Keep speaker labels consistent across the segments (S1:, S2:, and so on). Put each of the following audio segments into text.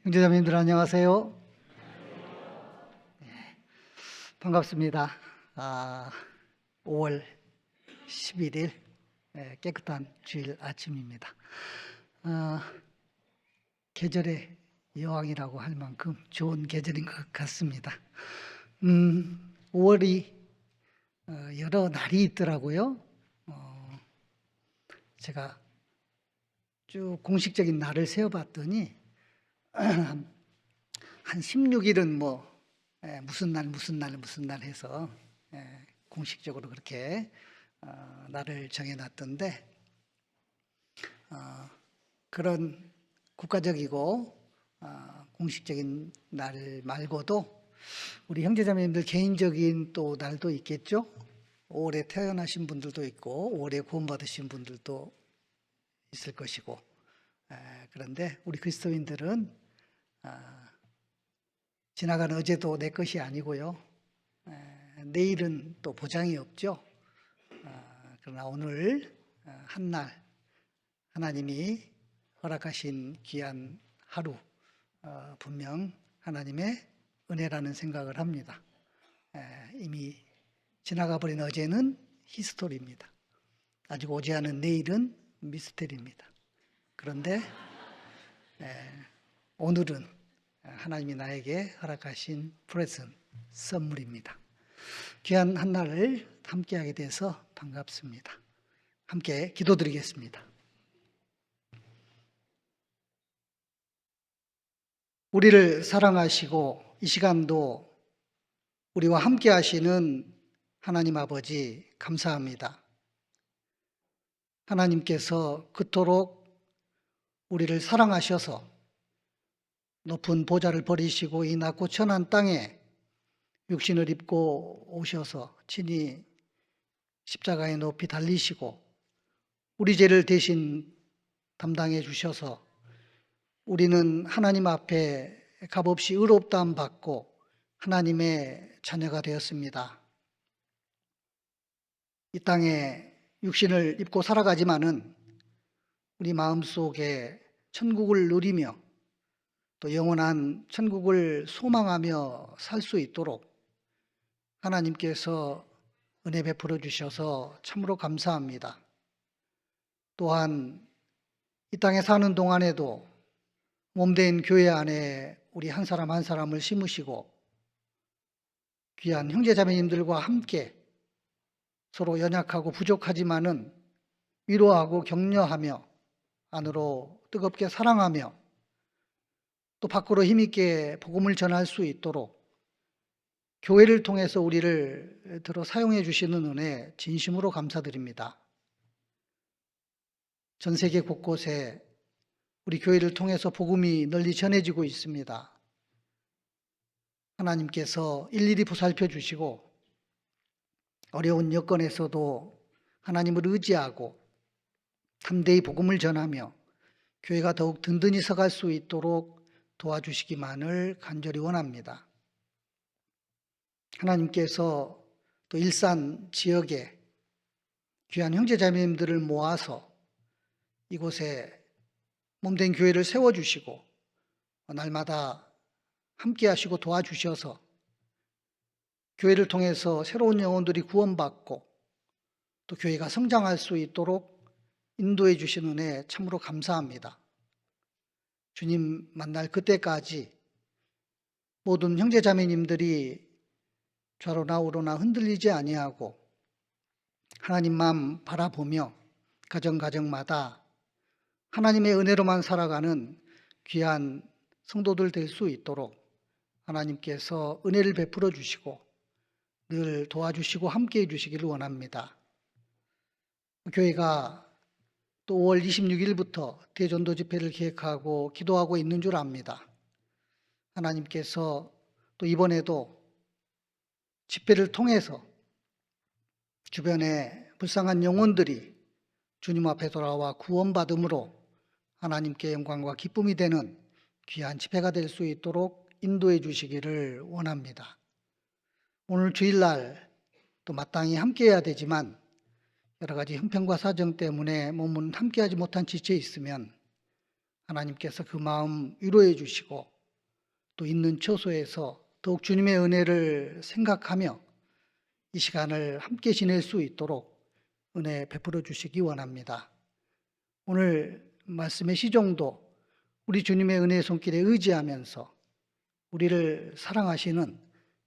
S1: 형제자매님들 안녕하세요. 반갑습니다. 5월 11일 깨끗한 주일 아침입니다. 계절의 여왕이라고 할 만큼 좋은 계절인 것 같습니다. 5월이 여러 날이 있더라고요. 제가 쭉 공식적인 날을 세어봤더니 한 16일은 무슨 날 해서 공식적으로 그렇게 날을 정해놨던데, 그런 국가적이고 공식적인 날 말고도 우리 형제자매님들 개인적인 또 날도 있겠죠. 5월에 태어나신 분들도 있고 5월에 구원받으신 분들도 있을 것이고, 그런데 우리 그리스도인들은 지나간 어제도 내 것이 아니고요, 내일은 또 보장이 없죠. 그러나 오늘 한날 하나님이 허락하신 귀한 하루, 분명 하나님의 은혜라는 생각을 합니다. 이미 지나가 버린 어제는 히스토리입니다. 아직 오지 않은 내일은 미스테리입니다. 그런데 오늘은 하나님이 나에게 허락하신 프레젠트, 선물입니다. 귀한 한날을 함께하게 돼서 반갑습니다. 함께 기도드리겠습니다. 우리를 사랑하시고 이 시간도 우리와 함께 하시는 하나님 아버지 감사합니다. 하나님께서 그토록 우리를 사랑하셔서 높은 보좌를 버리시고 이 낮고 천한 땅에 육신을 입고 오셔서 친히 십자가에 높이 달리시고 우리 죄를 대신 담당해 주셔서 우리는 하나님 앞에 값없이 의롭다함 받고 하나님의 자녀가 되었습니다. 이 땅에 육신을 입고 살아가지만은 우리 마음속에 천국을 누리며 또 영원한 천국을 소망하며 살 수 있도록 하나님께서 은혜 베풀어 주셔서 참으로 감사합니다. 또한 이 땅에 사는 동안에도 몸된 교회 안에 우리 한 사람 한 사람을 심으시고 귀한 형제자매님들과 함께 서로 연약하고 부족하지만은 위로하고 격려하며 안으로 뜨겁게 사랑하며 또 밖으로 힘있게 복음을 전할 수 있도록 교회를 통해서 우리를 들어 사용해 주시는 은혜 진심으로 감사드립니다. 전 세계 곳곳에 우리 교회를 통해서 복음이 널리 전해지고 있습니다. 하나님께서 일일이 보살펴 주시고 어려운 여건에서도 하나님을 의지하고 담대히 복음을 전하며 교회가 더욱 든든히 서갈 수 있도록 도와주시기만을 간절히 원합니다. 하나님께서 또 일산 지역에 귀한 형제자매님들을 모아서 이곳에 몸된 교회를 세워주시고 날마다 함께 하시고 도와주셔서 교회를 통해서 새로운 영혼들이 구원받고 또 교회가 성장할 수 있도록 인도해 주시는 은혜 참으로 감사합니다. 주님 만날 그때까지 모든 형제자매님들이 좌로나 우로나 흔들리지 아니하고 하나님만 바라보며 가정가정마다 하나님의 은혜로만 살아가는 귀한 성도들 될 수 있도록 하나님께서 은혜를 베풀어 주시고 늘 도와주시고 함께해 주시기를 원합니다. 교회가 또 5월 26일부터 대전도 집회를 기획하고 기도하고 있는 줄 압니다. 하나님께서 또 이번에도 집회를 통해서 주변에 불쌍한 영혼들이 주님 앞에 돌아와 구원받음으로 하나님께 영광과 기쁨이 되는 귀한 집회가 될 수 있도록 인도해 주시기를 원합니다. 오늘 주일날 또 마땅히 함께해야 되지만 여러 가지 형편과 사정 때문에 몸은 함께하지 못한 지체에 있으면 하나님께서 그 마음 위로해 주시고 또 있는 처소에서 더욱 주님의 은혜를 생각하며 이 시간을 함께 지낼 수 있도록 은혜 베풀어 주시기 원합니다. 오늘 말씀의 시종도 우리 주님의 은혜의 손길에 의지하면서 우리를 사랑하시는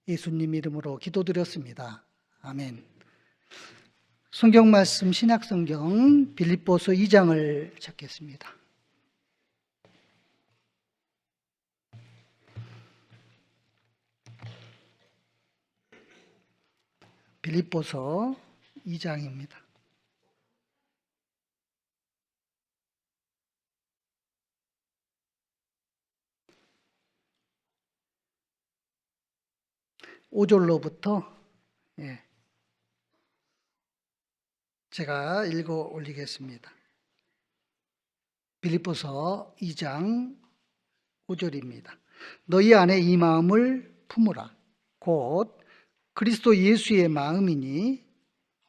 S1: 예수님 이름으로 기도드렸습니다. 아멘. 성경 말씀 신약성경 빌립보서 2장을 찾겠습니다. 빌립보서 2장입니다. (5절로부터) 제가 읽어 올리겠습니다. 빌립보서 2장 5절입니다. 너희 안에 이 마음을 품으라. 곧 그리스도 예수의 마음이니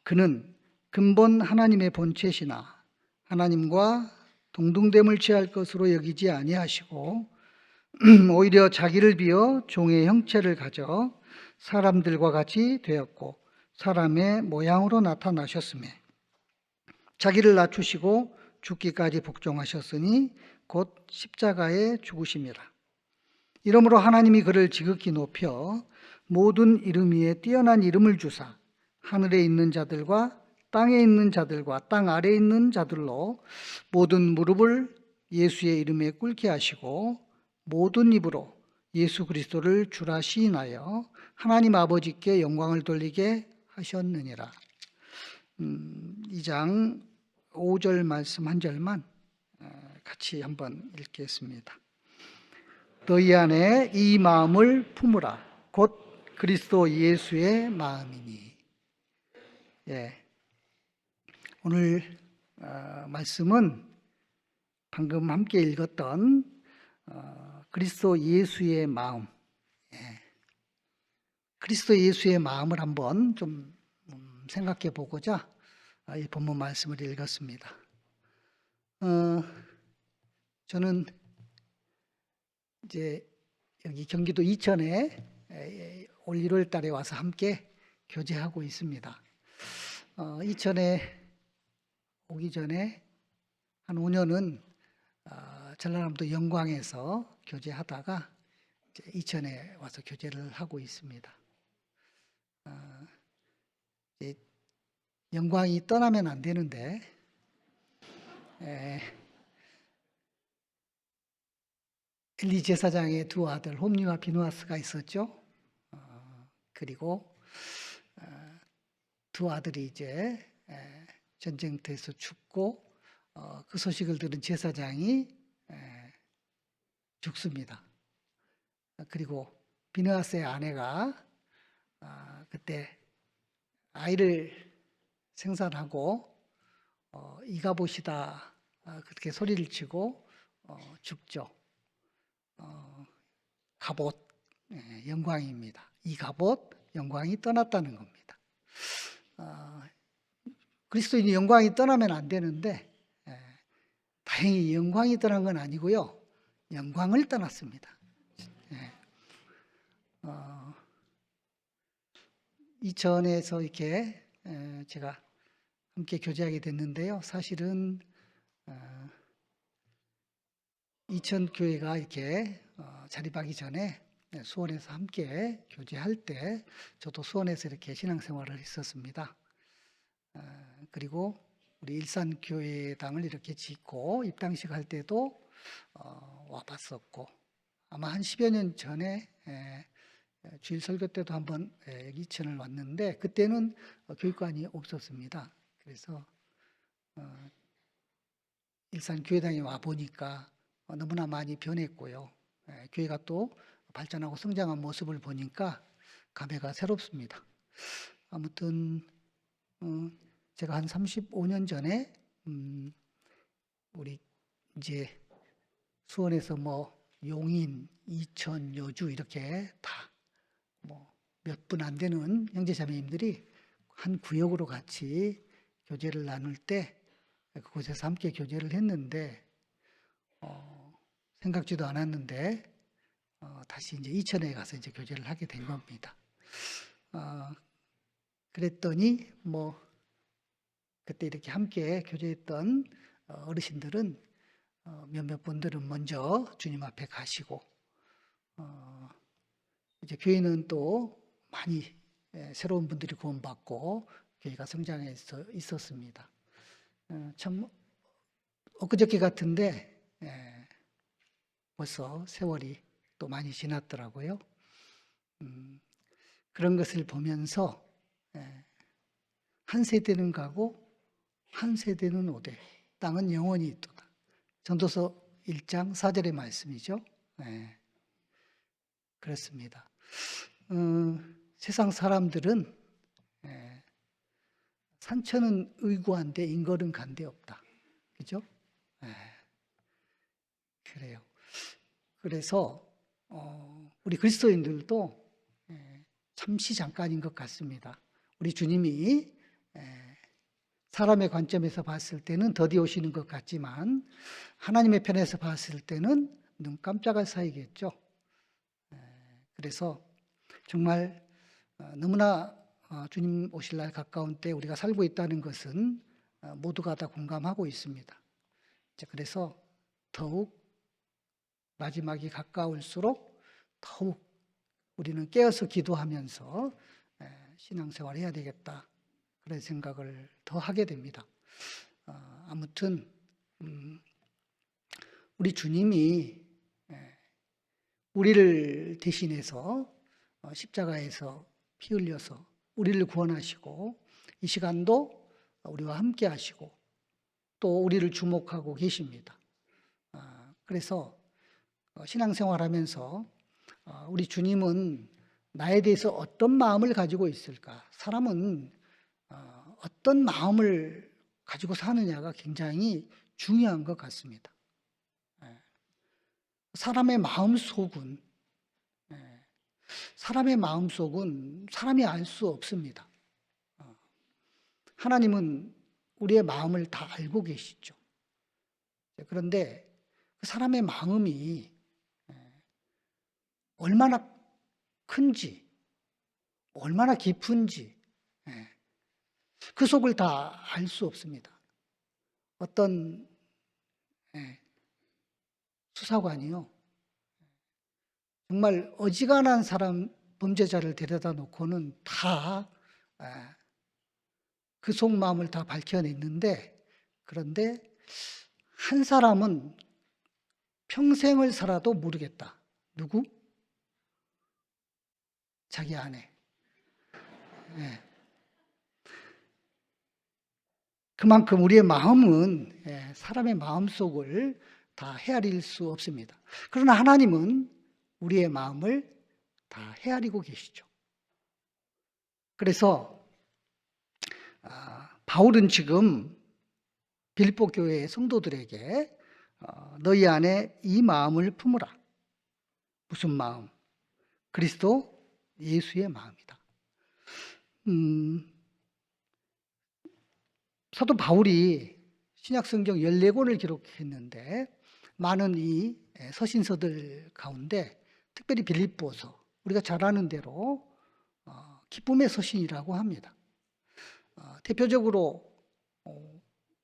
S1: 그는 근본 하나님의 본체시나 하나님과 동등됨을 취할 것으로 여기지 아니하시고 오히려 자기를 비어 종의 형체를 가져 사람들과 같이 되었고 사람의 모양으로 나타나셨으며 자기를 낮추시고 죽기까지 복종하셨으니 곧 십자가에 죽으심이라. 이러므로 하나님이 그를 지극히 높여 모든 이름 위에 뛰어난 이름을 주사 하늘에 있는 자들과 땅에 있는 자들과 땅 아래에 있는 자들로 모든 무릎을 예수의 이름에 꿇게 하시고 모든 입으로 예수 그리스도를 주라 시인하여 하나님 아버지께 영광을 돌리게 하셨느니라. 2장 5절 말씀 한 절만 같이 한번 읽겠습니다. 너희 안에 이 마음을 품으라. 곧 그리스도 예수의 마음이니. 오늘 말씀은 방금 함께 읽었던 그리스도 예수의 마음, 그리스도 예수의 마음을 한번 좀 생각해 보고자 이 본문 말씀을 읽었습니다. 저는 이제 여기 경기도 이천에 올 1월 달에 와서 함께 교제하고 있습니다. 이천에 오기 전에 한 5년은 전라남도 영광에서 교제하다가 이제 이천에 와서 교제를 하고 있습니다. 영광이 떠나면 안 되는데 엘리 제사장의 두 아들 홈리와 비누아스가 있었죠. 그리고 두 아들이 이제 전쟁터에서 죽고 그 소식을 들은 제사장이 죽습니다. 그리고 비누아스의 아내가 그때 아이를 생산하고 이가봇이다 그렇게 소리를 치고 죽죠. 가봇 영광입니다. 이가봇 영광이 떠났다는 겁니다. 그리스도인이 영광이 떠나면 안 되는데 다행히 영광이 떠난 건 아니고요. 영광을 떠났습니다. 이천에서 이렇게 제가 함께 교제하게 됐는데요. 사실은 이천 교회가 이렇게 자립하기 전에 수원에서 함께 교제할 때 저도 수원에서 이렇게 신앙생활을 했었습니다. 그리고 우리 일산교회당을 이렇게 짓고 입당식 할 때도 와봤었고 아마 한 10여 년 전에 주일 설교 때도 한번 이천을 왔는데 그때는 교육관이 없었습니다. 그래서 일산교회당에 와보니까 너무나 많이 변했고요. 교회가 또 발전하고 성장한 모습을 보니까 감회가 새롭습니다. 아무튼 제가 한 35년 전에 우리 이제 수원에서 뭐 용인, 이천, 여주 이렇게 다 뭐 몇 분 안 되는 형제자매님들이 한 구역으로 같이 교제를 나눌 때 그곳에서 함께 교제를 했는데 생각지도 않았는데 다시 이제 이천에 가서 이제 교제를 하게 된 겁니다. 그랬더니 뭐 그때 이렇게 함께 교제했던 어르신들은 몇몇 분들은 먼저 주님 앞에 가시고 이제 교회는 또 많이 새로운 분들이 구원받고 교회가 성장해 있었습니다. 참 엊그저께 같은데 벌써 세월이 또 많이 지났더라고요. 그런 것을 보면서 한 세대는 가고 한 세대는 오되 땅은 영원히 있도다. 전도서 1장 4절의 말씀이죠. 그렇습니다. 세상 사람들은 산천은 의구한데 인걸은 간데 없다. 그죠? 그래요. 그래서 우리 그리스도인들도 잠시 잠깐인 것 같습니다. 우리 주님이 사람의 관점에서 봤을 때는 더디 오시는 것 같지만 하나님의 편에서 봤을 때는 눈 깜짝할 사이겠죠. 그래서 정말 너무나 주님 오실 날 가까운 때 우리가 살고 있다는 것은 모두가 다 공감하고 있습니다. 그래서 더욱 마지막이 가까울수록 더욱 우리는 깨어서 기도하면서 신앙생활을 해야 되겠다. 그런 생각을 더 하게 됩니다. 아무튼 우리 주님이 우리를 대신해서 십자가에서 피 흘려서 우리를 구원하시고 이 시간도 우리와 함께 하시고 또 우리를 주목하고 계십니다. 그래서 신앙생활하면서 우리 주님은 나에 대해서 어떤 마음을 가지고 있을까? 사람은 어떤 마음을 가지고 사느냐가 굉장히 중요한 것 같습니다. 사람의 마음속은 사람이 알 수 없습니다. 하나님은 우리의 마음을 다 알고 계시죠. 그런데 그 사람의 마음이 얼마나 큰지, 얼마나 깊은지 그 속을 다 알 수 없습니다. 어떤 수사관이요, 정말 어지간한 사람, 범죄자를 데려다 놓고는 다 그 속마음을 다 밝혀냈는데, 그런데 한 사람은 평생을 살아도 모르겠다. 누구? 자기 아내. 그만큼 우리의 마음은 사람의 마음속을 다 헤아릴 수 없습니다. 그러나 하나님은 우리의 마음을 다 헤아리고 계시죠. 그래서 바울은 지금 빌립보 교회의 성도들에게 너희 안에 이 마음을 품으라. 무슨 마음? 그리스도 예수의 마음이다. 사도 바울이 신약성경 14권을 기록했는데 많은 이 서신서들 가운데 특별히 빌립보서, 우리가 잘 아는 대로 기쁨의 서신이라고 합니다. 대표적으로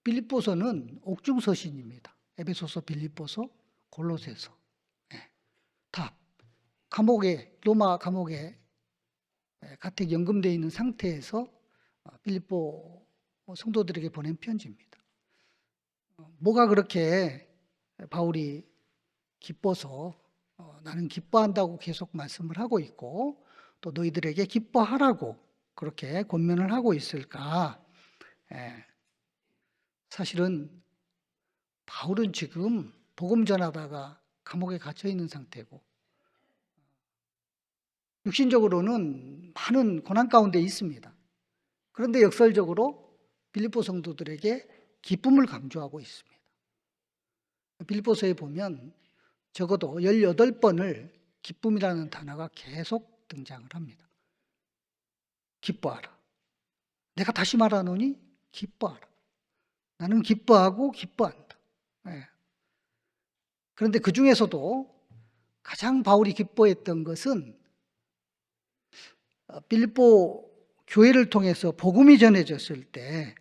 S1: 빌립보서는 옥중서신입니다. 에베소서, 빌립보서, 골로새서 다 로마 감옥에 가택 연금되어 있는 상태에서 빌립보 성도들에게 보낸 편지입니다. 뭐가 그렇게 바울이 기뻐서 나는 기뻐한다고 계속 말씀을 하고 있고 또 너희들에게 기뻐하라고 그렇게 권면을 하고 있을까? 사실은 바울은 지금 복음 전하다가 감옥에 갇혀 있는 상태고 육신적으로는 많은 고난 가운데 있습니다. 그런데 역설적으로 빌립보 성도들에게 기쁨을 강조하고 있습니다. 빌립보서에 보면 적어도 18번을 기쁨이라는 단어가 계속 등장을 합니다. 기뻐하라. 내가 다시 말하노니 기뻐하라. 나는 기뻐하고 기뻐한다. 그런데 그 중에서도 가장 바울이 기뻐했던 것은 빌립보 교회를 통해서 복음이 전해졌을 때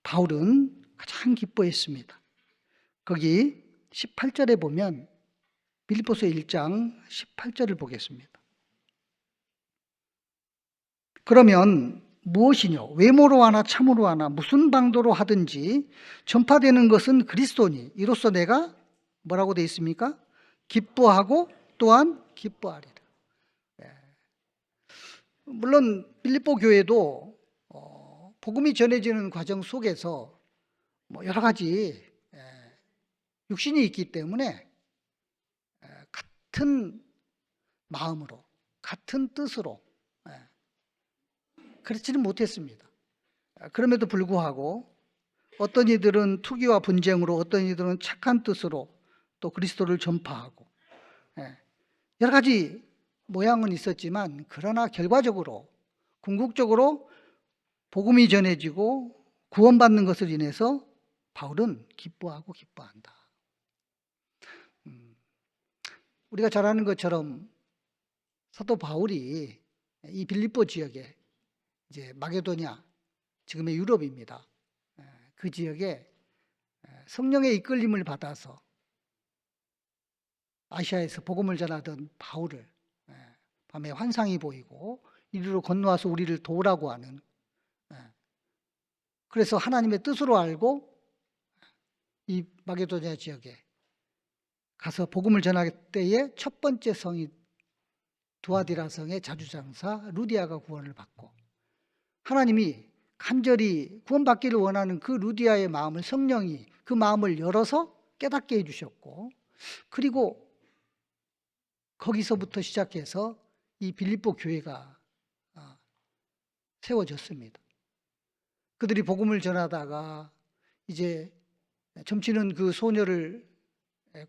S1: 바울은 가장 기뻐했습니다. 거기 18절에 보면 빌립보서 1장 18절을 보겠습니다. 그러면 무엇이뇨? 외모로 하나 참으로 하나 무슨 방도로 하든지 전파되는 것은 그리스도니 이로써 내가 뭐라고 되어 있습니까? 기뻐하고 또한 기뻐하리라. 물론 빌립보 교회도 복음이 전해지는 과정 속에서 여러 가지 육신이 있기 때문에 같은 마음으로 같은 뜻으로 그렇지는 못했습니다. 그럼에도 불구하고 어떤 이들은 투기와 분쟁으로, 어떤 이들은 착한 뜻으로 또 그리스도를 전파하고 여러 가지 모양은 있었지만 그러나 결과적으로 궁극적으로 복음이 전해지고 구원받는 것을 인해서 바울은 기뻐하고 기뻐한다. 우리가 잘 아는 것처럼 사도 바울이 이 빌립보 지역에 이제 마게도냐, 지금의 유럽입니다. 그 지역에 성령의 이끌림을 받아서 아시아에서 복음을 전하던 바울을 밤에 환상이 보이고 이리로 건너와서 우리를 도우라고 하는, 그래서 하나님의 뜻으로 알고 이 마게도냐 지역에 가서 복음을 전할 때에 첫 번째 성이 두아디라 성의 자주장사 루디아가 구원을 받고, 하나님이 간절히 구원받기를 원하는 그 루디아의 마음을 성령이 그 마음을 열어서 깨닫게 해주셨고, 그리고 거기서부터 시작해서 이 빌립보 교회가 세워졌습니다. 그들이 복음을 전하다가 이제 점치는 그 소녀를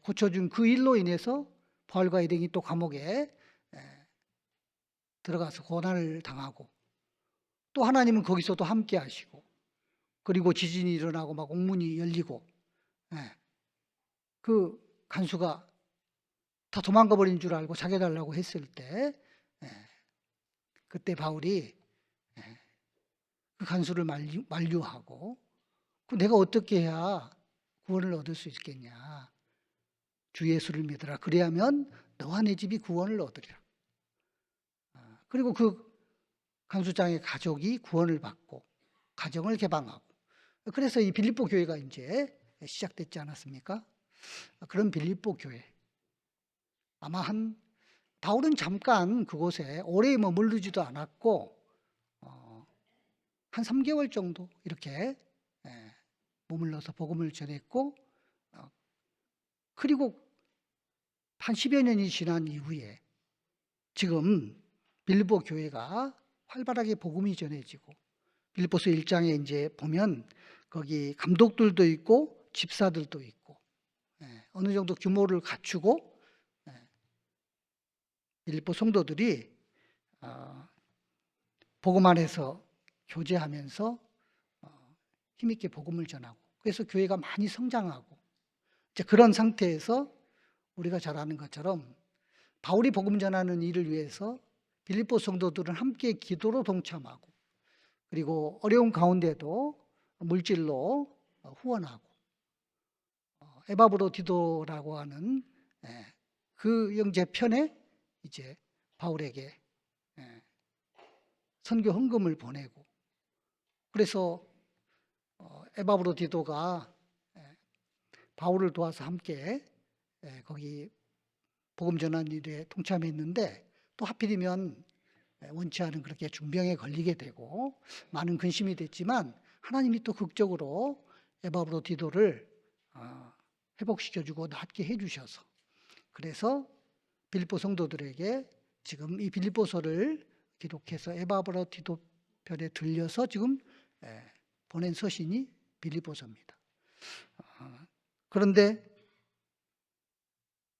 S1: 고쳐준 그 일로 인해서 바울과 일행이 또 감옥에 들어가서 고난을 당하고, 또 하나님은 거기서도 함께 하시고, 그리고 지진이 일어나고 막 옥문이 열리고, 그 간수가 다 도망가 버린 줄 알고 자겨달라고 했을 때 그때 바울이 그 간수를 만류하고, 내가 어떻게 해야 구원을 얻을 수 있겠냐? 주 예수를 믿으라. 그래야면 너와 내 집이 구원을 얻으리라. 그리고 그 간수장의 가족이 구원을 받고 가정을 개방하고, 그래서 이 빌립보 교회가 이제 시작됐지 않았습니까? 그런 빌립보 교회, 아마 바울은 잠깐 그곳에 오래 머무르지도 않았고 한 3개월 정도 이렇게 머물러서 복음을 전했고, 그리고 한 10여 년이 지난 이후에 지금 빌립보 교회가 활발하게 복음이 전해지고, 빌립보서 1장에 이제 보면 거기 감독들도 있고 집사들도 있고 어느 정도 규모를 갖추고 빌립보 성도들이 복음 안에서 교제하면서 힘있게 복음을 전하고, 그래서 교회가 많이 성장하고, 이제 그런 상태에서 우리가 잘 아는 것처럼 바울이 복음 전하는 일을 위해서 빌립보 성도들은 함께 기도로 동참하고, 그리고 어려운 가운데도 물질로 후원하고, 에바브로디도라고 하는 그 형제편에 이제 바울에게 선교 헌금을 보내고, 그래서 에바브로디도가 바울을 도와서 함께 거기 복음 전하는 일에 동참했는데, 또 하필이면 원치 않은 그렇게 중병에 걸리게 되고 많은 근심이 됐지만 하나님이 또 극적으로 에바브로디도를 회복시켜주고 낫게 해주셔서, 그래서 빌립보 성도들에게 지금 이 빌립보서를 기록해서 에바브로디도 편에 들려서 지금 보낸 서신이 빌립보서입니다. 그런데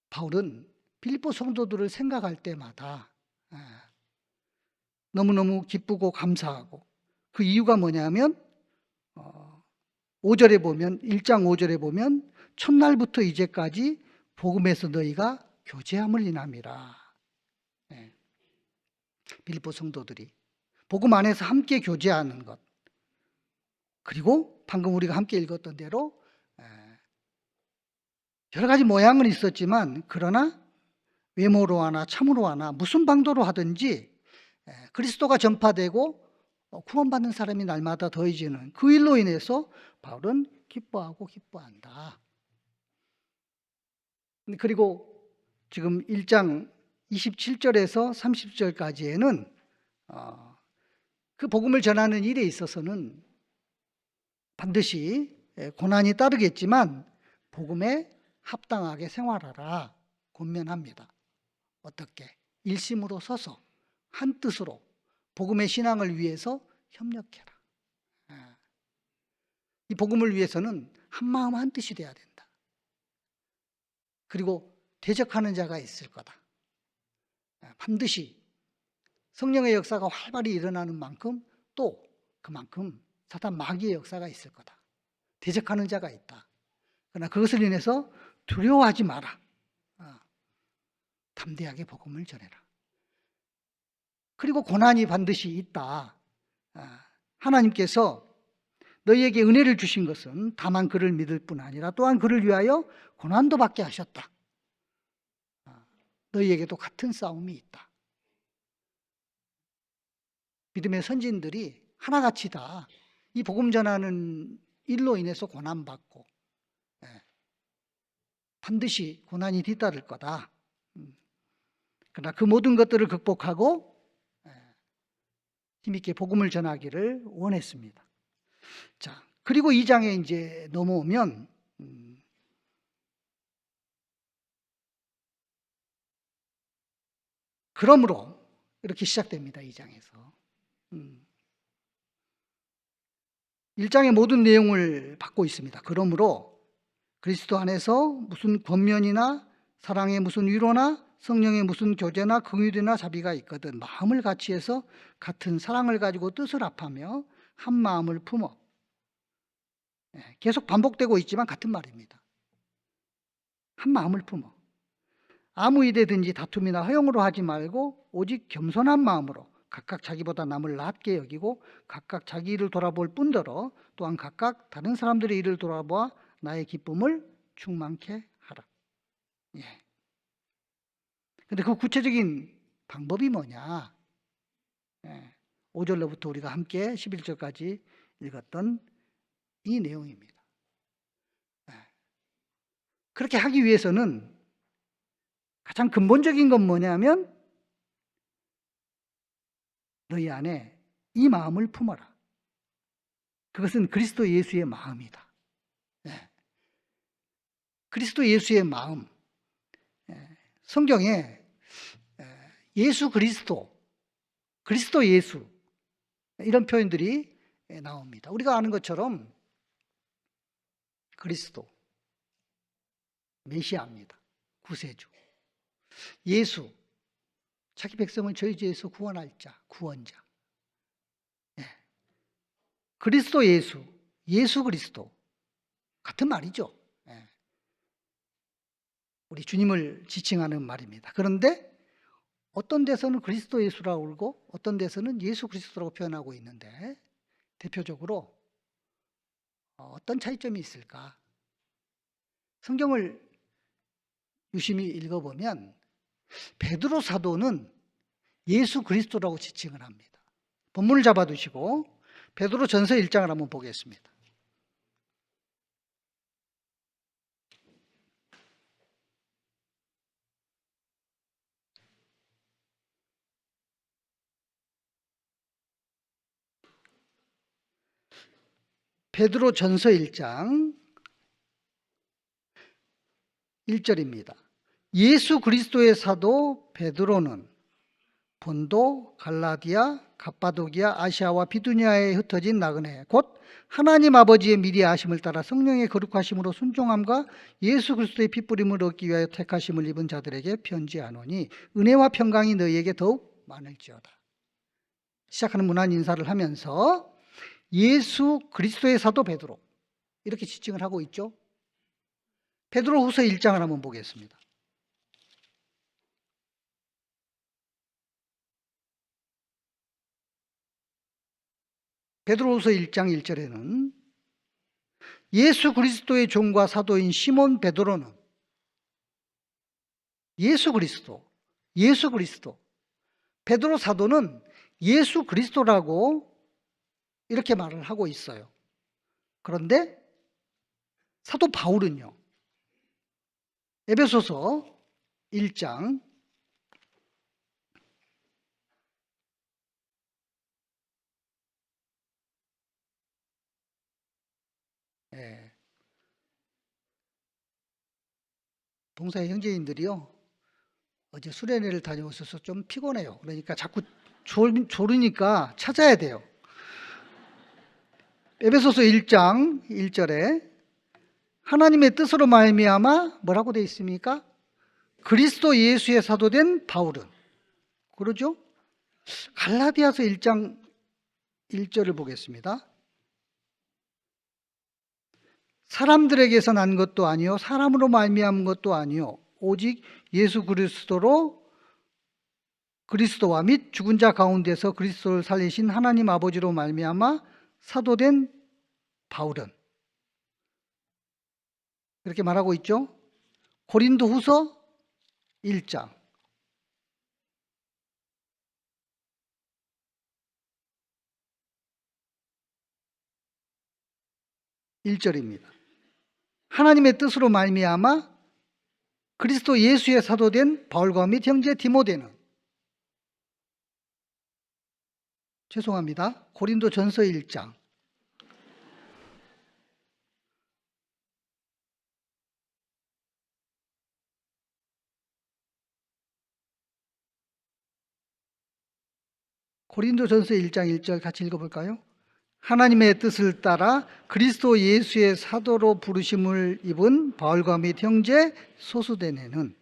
S1: 바울은 빌립보 성도들을 생각할 때마다 너무너무 기쁘고 감사하고, 그 이유가 뭐냐면 5절에 보면, 1장 5절에 보면 첫날부터 이제까지 복음에서 너희가 교제함을 인함이라. 예. 빌립보 성도들이 복음 안에서 함께 교제하는 것, 그리고 방금 우리가 함께 읽었던 대로 여러 가지 모양은 있었지만 그러나 외모로 하나 참으로 하나 무슨 방도로 하든지 그리스도가 전파되고 구원받는 사람이 날마다 더해지는 그 일로 인해서 바울은 기뻐하고 기뻐한다. 그리고 지금 1장 27절에서 30절까지에는 그 복음을 전하는 일에 있어서는 반드시 고난이 따르겠지만 복음에 합당하게 생활하라 권면합니다. 어떻게? 일심으로 서서 한 뜻으로 복음의 신앙을 위해서 협력해라. 이 복음을 위해서는 한 마음 한 뜻이 돼야 된다. 그리고 대적하는 자가 있을 거다. 반드시 성령의 역사가 활발히 일어나는 만큼 또 그만큼 사탄 마귀의 역사가 있을 거다. 대적하는 자가 있다. 그러나 그것을 인해서 두려워하지 마라. 담대하게 복음을 전해라. 그리고 고난이 반드시 있다. 하나님께서 너희에게 은혜를 주신 것은 다만 그를 믿을 뿐 아니라 또한 그를 위하여 고난도 받게 하셨다. 너희에게도 같은 싸움이 있다. 믿음의 선진들이 하나같이 다 이 복음 전하는 일로 인해서 고난받고 반드시 고난이 뒤따를 거다. 그러나 그 모든 것들을 극복하고 힘있게 복음을 전하기를 원했습니다. 자, 그리고 2장에 이제 넘어오면 그러므로 이렇게 시작됩니다. 2장에서 1장의 모든 내용을 받고 있습니다. 그러므로 그리스도 안에서 무슨 권면이나 사랑의 무슨 위로나 성령의 무슨 교제나 긍휼이나 자비가 있거든 마음을 같이 해서 같은 사랑을 가지고 뜻을 합하며 한 마음을 품어. 계속 반복되고 있지만 같은 말입니다. 한 마음을 품어. 아무 일에든지 다툼이나 허용으로 하지 말고 오직 겸손한 마음으로 각각 자기보다 남을 낮게 여기고 각각 자기 일을 돌아볼 뿐더러 또한 각각 다른 사람들의 일을 돌아보아 나의 기쁨을 충만케 하라. 예. 근데 그 구체적인 방법이 뭐냐? 5절로부터 우리가 함께 11절까지 읽었던 이 내용입니다. 그렇게 하기 위해서는 가장 근본적인 건 뭐냐면 너희 안에 이 마음을 품어라. 그것은 그리스도 예수의 마음이다. 그리스도 예수의 마음. 성경에 예수 그리스도, 그리스도 예수 이런 표현들이 나옵니다. 우리가 아는 것처럼 그리스도, 메시아입니다. 구세주. 예수, 자기 백성을 저희 죄에서 구원할 자, 구원자. 그리스도 예수, 예수 그리스도 같은 말이죠. 우리 주님을 지칭하는 말입니다. 그런데 어떤 데서는 그리스도 예수라고 그러고 어떤 데서는 예수 그리스도라고 표현하고 있는데 대표적으로 어떤 차이점이 있을까? 성경을 유심히 읽어보면 베드로 사도는 예수 그리스도라고 지칭을 합니다. 본문을 잡아두시고 베드로 전서 1장을 한번 보겠습니다. 베드로 전서 1장 1절입니다. 예수 그리스도의 사도 베드로는 본도, 갈라디아, 갑바도기아, 아시아와 비두니아에 흩어진 나그네 곧 하나님 아버지의 미리 아심을 따라 성령의 거룩하심으로 순종함과 예수 그리스도의 핏부림을 얻기 위하여 택하심을 입은 자들에게 편지하노니 은혜와 평강이 너희에게 더욱 많을지어다. 시작하는 문안 인사를 하면서 예수 그리스도의 사도 베드로 이렇게 지칭을 하고 있죠. 베드로후서 1장을 한번 보겠습니다. 베드로후서 1장 1절에는 예수 그리스도의 종과 사도인 시몬 베드로는 예수 그리스도 베드로 사도는 예수 그리스도라고 이렇게 말을 하고 있어요. 그런데 사도 바울은요, 에베소서 1장 '동사의 형제인들이요, 어제 수련회를 다녀오셔서 좀 피곤해요. 그러니까 자꾸 졸으니까 찾아야 돼요.' 에베소서 1장 1절에 하나님의 뜻으로 말미암아 뭐라고 되어 있습니까? 그리스도 예수의 사도된 바울은, 그러죠? 갈라디아서 1장 1절을 보겠습니다. 사람들에게서 난 것도 아니요 사람으로 말미암은 것도 아니요 오직 예수 그리스도와 및 죽은 자 가운데서 그리스도를 살리신 하나님 아버지로 말미암아 사도된 바울은, 이렇게 말하고 있죠. 고린도후서 1장 1절입니다. 하나님의 뜻으로 말미암아 그리스도 예수의 사도된 바울과 및 형제 디모데는, 죄송합니다. 고린도전서 1장 고린도전서 1장 1절 같이 읽어볼까요? 하나님의 뜻을 따라 그리스도 예수의 사도로 부르심을 입은 바울과 및 형제 소수대네는,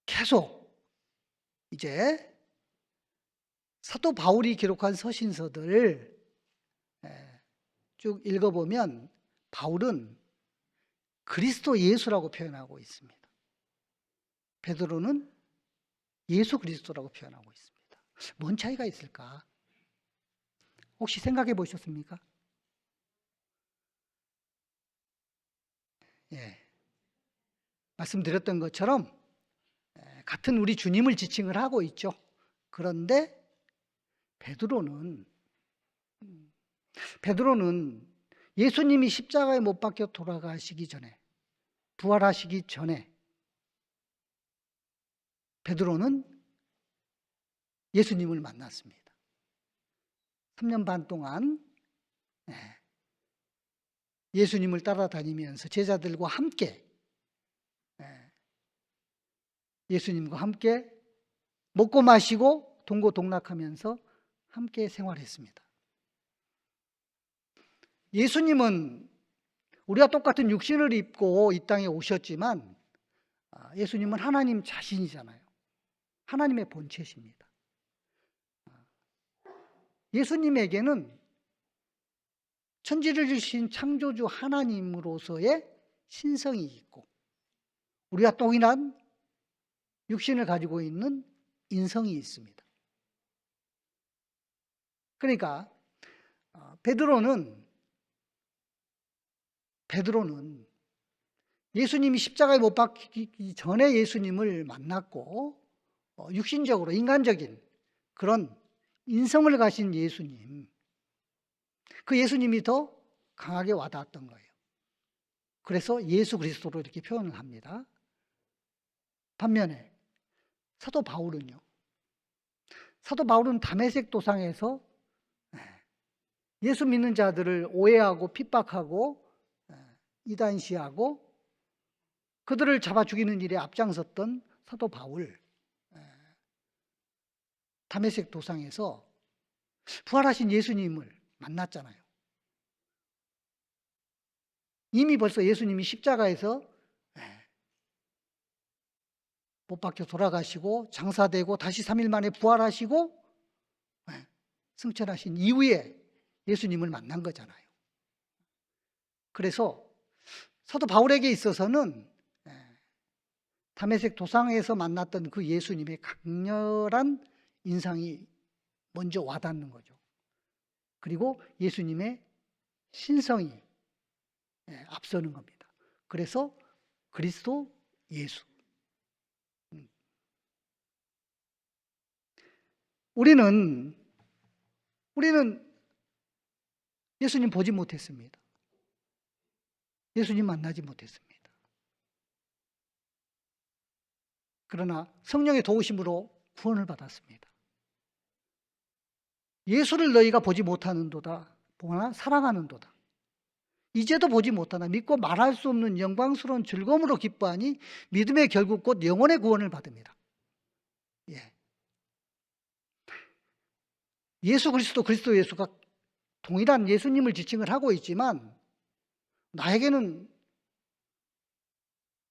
S1: 계속 이제 사도 바울이 기록한 서신서들을 쭉 읽어보면 바울은 그리스도 예수라고 표현하고 있습니다. 베드로는 예수 그리스도라고 표현하고 있습니다. 뭔 차이가 있을까? 혹시 생각해 보셨습니까? 말씀드렸던 것처럼 같은 우리 주님을 지칭을 하고 있죠. 그런데 베드로는 예수님이 십자가에 못 박혀 돌아가시기 전에, 부활하시기 전에 베드로는 예수님을 만났습니다. 3년 반 동안 예수님을 따라다니면서 제자들과 함께, 예수님과 함께 먹고 마시고 동고동락하면서 함께 생활했습니다. 예수님은 우리와 똑같은 육신을 입고 이 땅에 오셨지만 예수님은 하나님 자신이잖아요. 하나님의 본체십니다. 예수님에게는 천지를 주신 창조주 하나님으로서의 신성이 있고 우리와 동일한 육신을 가지고 있는 인성이 있습니다. 그러니까 베드로는 예수님이 십자가에 못 박히기 전에 예수님을 만났고 육신적으로 인간적인 그런 인성을 가신 예수님, 그 예수님이 더 강하게 와닿았던 거예요. 그래서 예수 그리스도로 이렇게 표현을 합니다. 반면에 사도 바울은 다메섹 도상에서 예수 믿는 자들을 오해하고 핍박하고 이단시하고 그들을 잡아 죽이는 일에 앞장섰던 사도 바울, 다메섹 도상에서 부활하신 예수님을 만났잖아요. 이미 벌써 예수님이 십자가에서 못 박혀 돌아가시고 장사되고 다시 3일 만에 부활하시고 승천하신 이후에 예수님을 만난 거잖아요. 그래서 사도 바울에게 있어서는 다메섹 도상에서 만났던 그 예수님의 강렬한 인상이 먼저 와닿는 거죠. 그리고 예수님의 신성이 앞서는 겁니다. 그래서 그리스도 예수. 우리는 예수님 보지 못했습니다. 예수님 만나지 못했습니다. 그러나 성령의 도우심으로 구원을 받았습니다. 예수를 너희가 보지 못하는도다, 보나 사랑하는도다. 이제도 보지 못하나 믿고 말할 수 없는 영광스러운 즐거움으로 기뻐하니 믿음의 결국 곧 영혼의 구원을 받습니다. 예. 예수 그리스도, 그리스도 예수가 동일한 예수님을 지칭을 하고 있지만 나에게는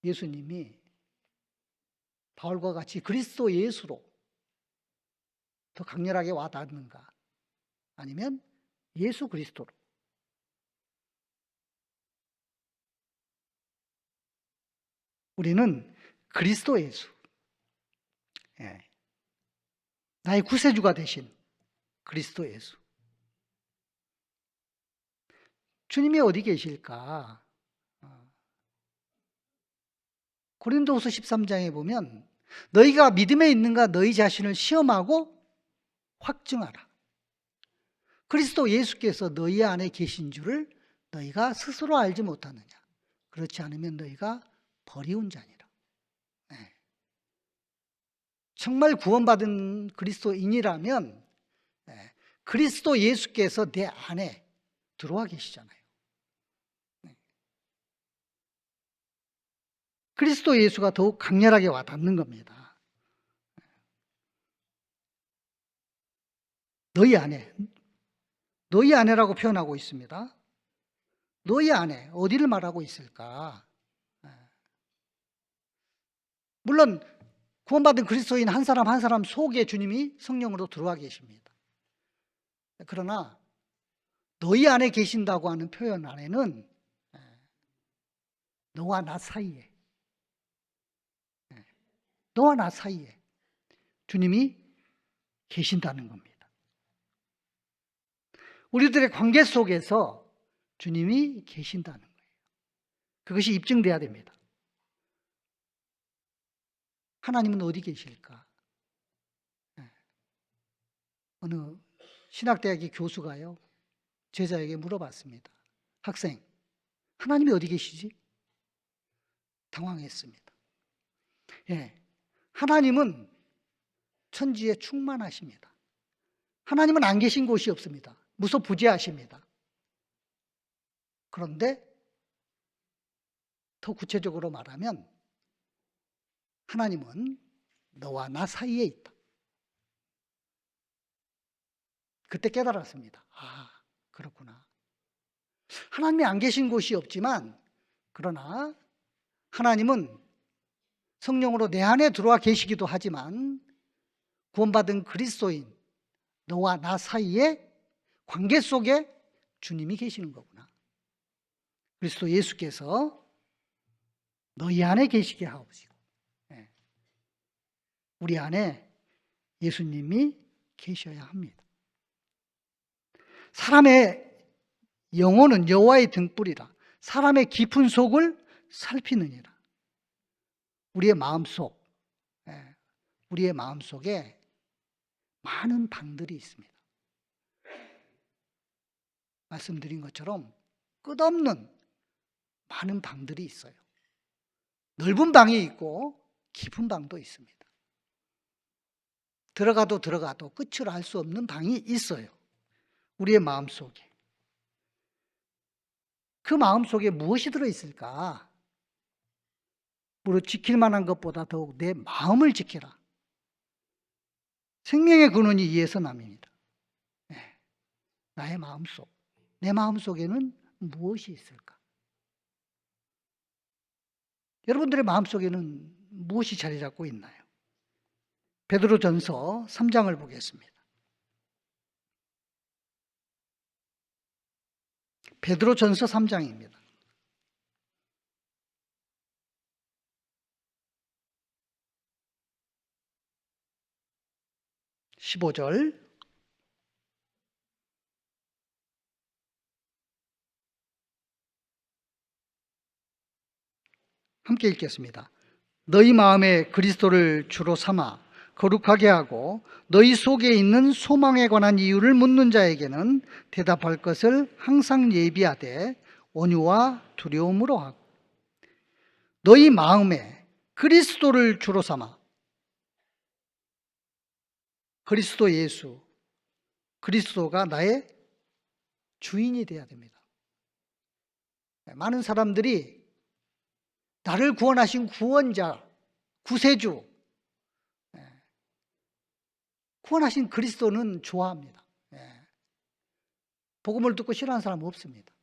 S1: 예수님이 바울과 같이 그리스도 예수로 더 강렬하게 와닿는가, 아니면 예수 그리스도로. 우리는 그리스도 예수, 나의 구세주가 되신 그리스도 예수. 주님이 어디 계실까? 고린도후서 13장에 보면 너희가 믿음에 있는가 너희 자신을 시험하고 확증하라. 그리스도 예수께서 너희 안에 계신 줄을 너희가 스스로 알지 못하느냐. 그렇지 않으면 너희가 버리운 자니라. 정말 구원받은 그리스도인이라면 그리스도 예수께서 내 안에 들어와 계시잖아요. 그리스도 예수가 더욱 강렬하게 와닿는 겁니다. 너희 안에라고 표현하고 있습니다. 너희 안에 어디를 말하고 있을까? 물론 구원받은 그리스도인 한 사람 한 사람 속에 주님이 성령으로 들어와 계십니다. 그러나 너희 안에 계신다고 하는 표현 안에는 너와 나 사이에 주님이 계신다는 겁니다. 우리들의 관계 속에서 주님이 계신다는 거예요. 그것이 입증돼야 됩니다. 하나님은 어디 계실까? 어느 신학대학의 교수가요, 제자에게 물어봤습니다. 학생, 하나님이 어디 계시지? 당황했습니다. 하나님은 천지에 충만하십니다. 하나님은 안 계신 곳이 없습니다. 무소부재하십니다. 그런데 더 구체적으로 말하면 하나님은 너와 나 사이에 있다. 그때 깨달았습니다. 아, 그렇구나. 하나님이 안 계신 곳이 없지만, 그러나 하나님은 성령으로 내 안에 들어와 계시기도 하지만 구원받은 그리스도인 너와 나 사이에 관계 속에 주님이 계시는 거구나. 그리스도 예수께서 너희 안에 계시게 하옵시고, 우리 안에 예수님이 계셔야 합니다. 사람의 영혼은 여호와의 등불이라 사람의 깊은 속을 살피느니라. 우리의 마음속에 많은 방들이 있습니다. 말씀드린 것처럼 끝없는 많은 방들이 있어요. 넓은 방이 있고 깊은 방도 있습니다. 들어가도 끝을 알 수 없는 방이 있어요. 우리의 마음속에. 그 마음속에 무엇이 들어있을까? 무릇 지킬 만한 것보다 더욱 내 마음을 지켜라. 생명의 근원이 이에서 남입니다. 나의 마음속, 내 마음속에는 무엇이 있을까? 여러분들의 마음속에는 무엇이 자리 잡고 있나요? 베드로전서 3장을 보겠습니다. 베드로전서 3장입니다. 15절. 함께 읽겠습니다. 너희 마음에 그리스도를 주로 삼아 거룩하게 하고 너희 속에 있는 소망에 관한 이유를 묻는 자에게는 대답할 것을 항상 예비하되 온유와 두려움으로 하고, 너희 마음에 그리스도를 주로 삼아, 그리스도 예수, 그리스도가 나의 주인이 되어야 됩니다. 많은 사람들이 나를 구원하신 구원자, 구세주, 구원하신 그리스도는 좋아합니다. 복음을 듣고 싫어하는 사람은 없습니다.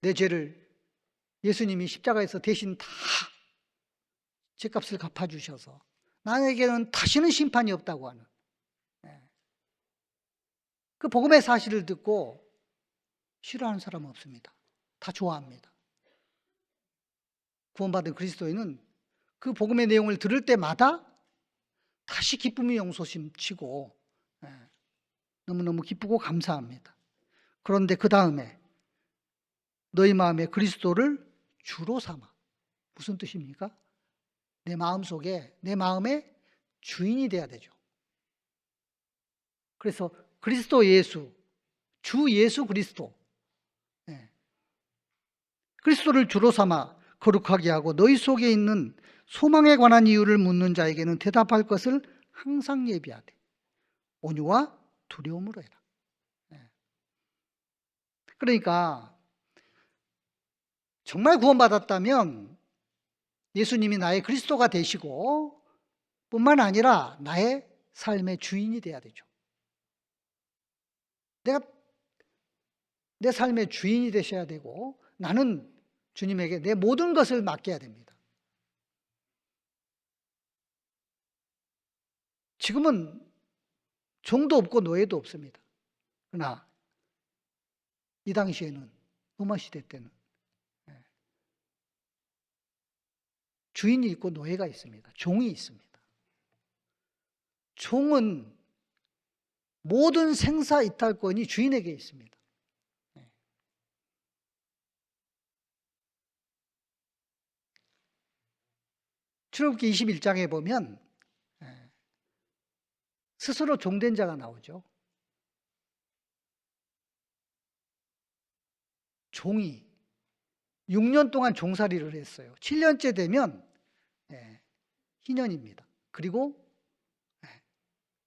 S1: 내 죄를 예수님이 십자가에서 대신 다 죄값을 갚아주셔서 나에게는 다시는 심판이 없다고 하는 그 복음의 사실을 듣고 싫어하는 사람은 없습니다. 다 좋아합니다. 구원받은 그리스도인은 그 복음의 내용을 들을 때마다 다시 기쁨이 용솟음치고 너무너무 기쁘고 감사합니다. 그런데 그 다음에 너희 마음에 그리스도를 주로 삼아. 무슨 뜻입니까? 내 마음속에, 내 마음의 주인이 돼야 되죠. 그래서 그리스도 예수, 주 예수 그리스도, 그리스도를 주로 삼아 거룩하게 하고 너희 속에 있는 소망에 관한 이유를 묻는 자에게는 대답할 것을 항상 예비하되 온유와 두려움으로 해라. 그러니까 정말 구원받았다면 예수님이 나의 그리스도가 되시고 뿐만 아니라 나의 삶의 주인이 돼야 되죠. 내가 내 삶의 주인이 되셔야 되고 나는 주님에게 내 모든 것을 맡겨야 됩니다. 지금은 종도 없고 노예도 없습니다. 그러나 이 당시에는, 로마 시대 때는 주인이 있고 노예가 있습니다. 종이 있습니다. 종은 모든 생사 이탈권이 주인에게 있습니다. 출애굽기 21장에 보면 스스로 종된 자가 나오죠. 종이 6년 동안 종살이를 했어요. 7년째 되면 희년입니다. 그리고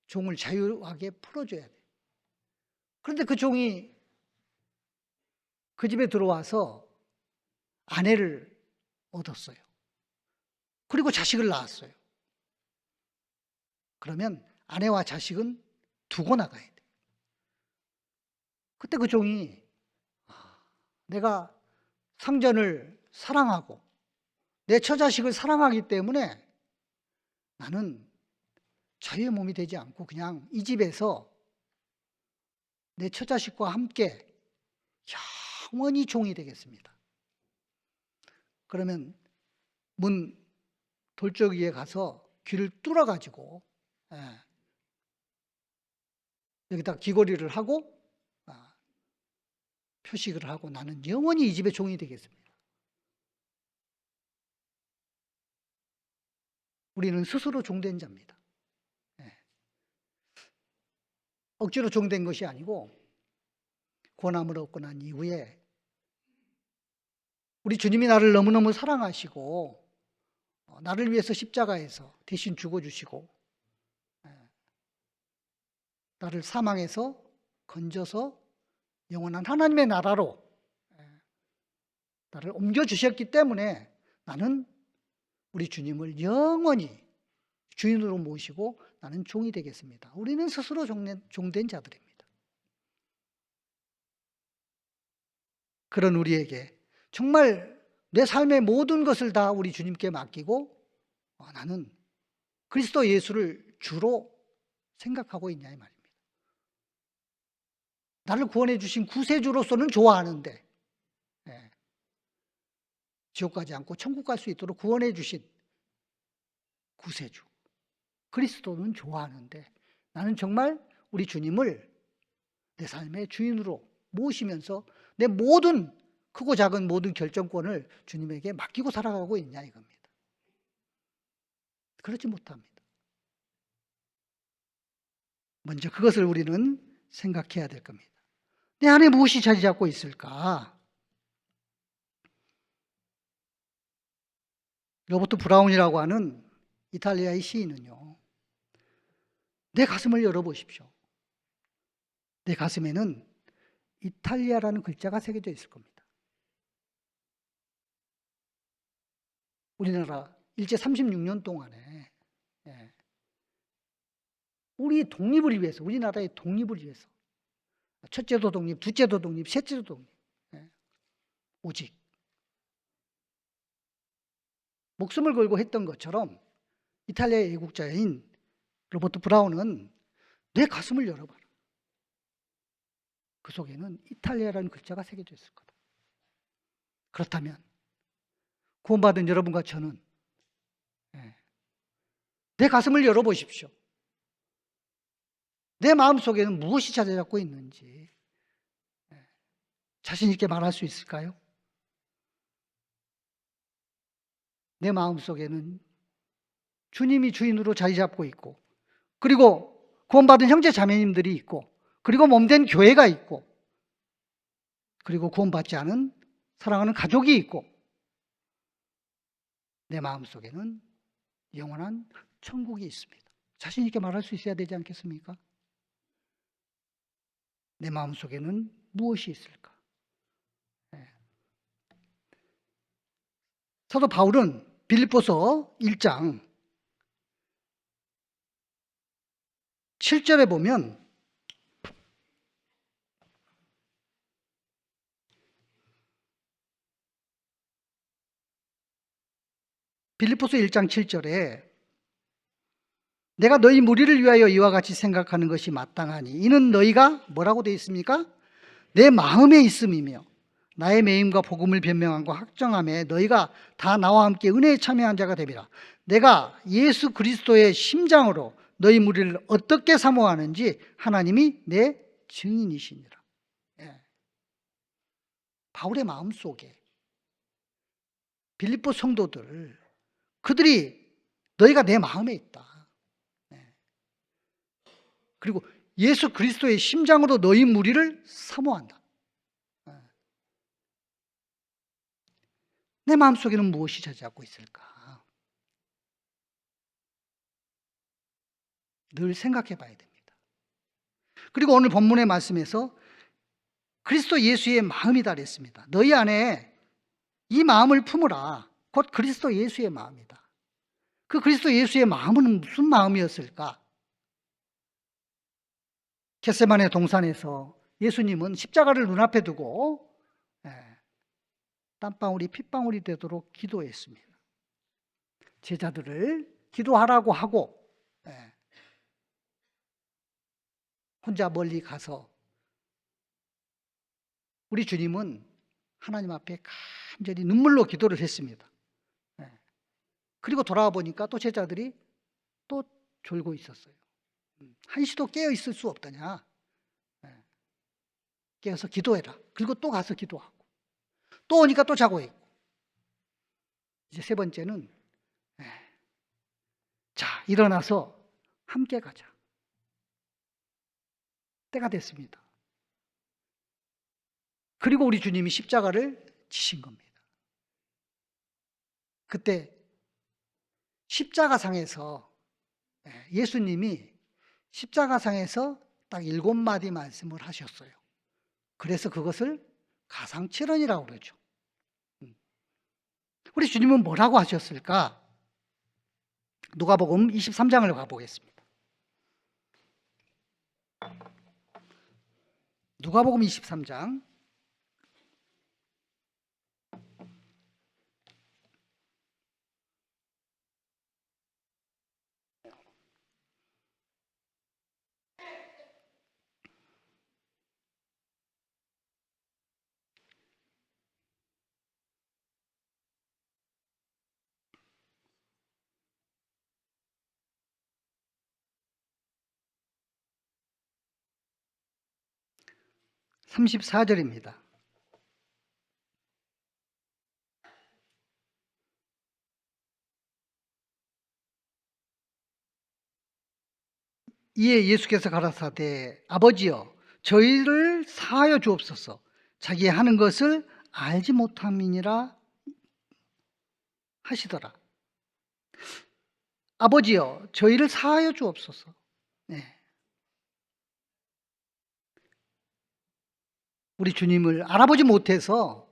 S1: 종을 자유하게 풀어줘야 돼요. 그런데 그 종이 그 집에 들어와서 아내를 얻었어요. 그리고 자식을 낳았어요. 그러면 아내와 자식은 두고 나가야 돼요. 그때 그 종이 내가 상전을 사랑하고 내 처자식을 사랑하기 때문에 나는 자유의 몸이 되지 않고 그냥 이 집에서 내 처자식과 함께 영원히 종이 되겠습니다. 그러면 문 돌적이에 가서 귀를 뚫어가지고 여기다 귀걸이를 하고 표식을 하고 나는 영원히 이 집의 종이 되겠습니다. 우리는 스스로 종된 자입니다. 억지로 종된 것이 아니고 권함을 얻고 난 이후에 우리 주님이 나를 너무너무 사랑하시고 나를 위해서 십자가에서 대신 죽어주시고 나를 사망에서 건져서 영원한 하나님의 나라로 나를 옮겨주셨기 때문에 나는 우리 주님을 영원히 주인으로 모시고 나는 종이 되겠습니다. 우리는 스스로 종된 자들입니다. 그런 우리에게 정말 내 삶의 모든 것을 다 우리 주님께 맡기고 나는 그리스도 예수를 주로 생각하고 있냐 이 말입니다. 나를 구원해 주신 구세주로서는 좋아하는데 지옥 가지 않고 천국 갈 수 있도록 구원해 주신 구세주, 그리스도는 좋아하는데 나는 정말 우리 주님을 내 삶의 주인으로 모시면서 내 모든 크고 작은 모든 결정권을 주님에게 맡기고 살아가고 있냐 이겁니다. 그렇지 못합니다. 먼저 그것을 우리는 생각해야 될 겁니다. 내 안에 무엇이 자리 잡고 있을까? 로버트 브라운이라고 하는 이탈리아의 시인은요, 내 가슴을 열어보십시오. 내 가슴에는 이탈리아라는 글자가 새겨져 있을 겁니다. 우리나라 일제 36년 동안에 우리 독립을 위해서, 우리나라의 독립을 위해서 첫째도 독립, 둘째도 독립, 셋째도 독립, 오직 목숨을 걸고 했던 것처럼 이탈리아의 애국자인 로버트 브라운은 내 가슴을 열어봐라. 그 속에는 이탈리아라는 글자가 새겨져 있을 거다. 그렇다면 구원받은 여러분과 저는 내 가슴을 열어보십시오. 내 마음속에는 무엇이 자리 잡고 있는지 자신 있게 말할 수 있을까요? 내 마음속에는 주님이 주인으로 자리 잡고 있고, 그리고 구원받은 형제 자매님들이 있고, 그리고 몸된 교회가 있고, 그리고 구원받지 않은 사랑하는 가족이 있고, 내 마음속에는 영원한 천국이 있습니다. 자신 있게 말할 수 있어야 되지 않겠습니까? 내 마음속에는 무엇이 있을까? 사도 바울은 빌립보서 1장 7절에 보면 빌립보서 1장 7절에 내가 너희 무리를 위하여 이와 같이 생각하는 것이 마땅하니 이는 너희가 뭐라고 되어 있습니까? 내 마음에 있음이며 나의 매임과 복음을 변명함과 확정함에 너희가 다 나와 함께 은혜에 참여한 자가 되리라. 내가 예수 그리스도의 심장으로 너희 무리를 어떻게 사모하는지 하나님이 내 증인이시니라. 바울의 마음속에 빌립보 성도들, 그들이 너희가 내 마음에 있다. 그리고 예수 그리스도의 심장으로 너희 무리를 사모한다. 내 마음속에는 무엇이 자리 잡고 있을까? 늘 생각해 봐야 됩니다. 그리고 오늘 본문의 말씀에서 그리스도 예수의 마음이다 그랬습니다. 너희 안에 이 마음을 품으라. 곧 그리스도 예수의 마음이다. 그 그리스도 예수의 마음은 무슨 마음이었을까? 겟세마네 동산에서 예수님은 십자가를 눈앞에 두고 땀방울이 핏방울이 되도록 기도했습니다. 제자들을 기도하라고 하고 혼자 멀리 가서 우리 주님은 하나님 앞에 간절히 눈물로 기도를 했습니다. 그리고 돌아와 보니까 또 제자들이 또 졸고 있었어요. 한시도 깨어 있을 수 없다냐. 깨어서 기도해라. 그리고 또 가서 기도하고 또 오니까 또 자고 있고, 이제 세 번째는 자, 일어나서 함께 가자. 때가 됐습니다. 그리고 우리 주님이 십자가를 지신 겁니다. 그때 십자가상에서 예수님이 십자가상에서 딱 7마디 말씀을 하셨어요. 그래서 그것을 가상칠언이라고 그러죠. 우리 주님은 뭐라고 하셨을까? 누가복음 23장을 가보겠습니다. 누가복음 23장 34절입니다. 이에 예수께서 가라사대 아버지여 저희를 사하여 주옵소서 자기 하는 것을 알지 못함이니라 하시더라. 아버지여 저희를 사하여 주옵소서. 네. 우리 주님을 알아보지 못해서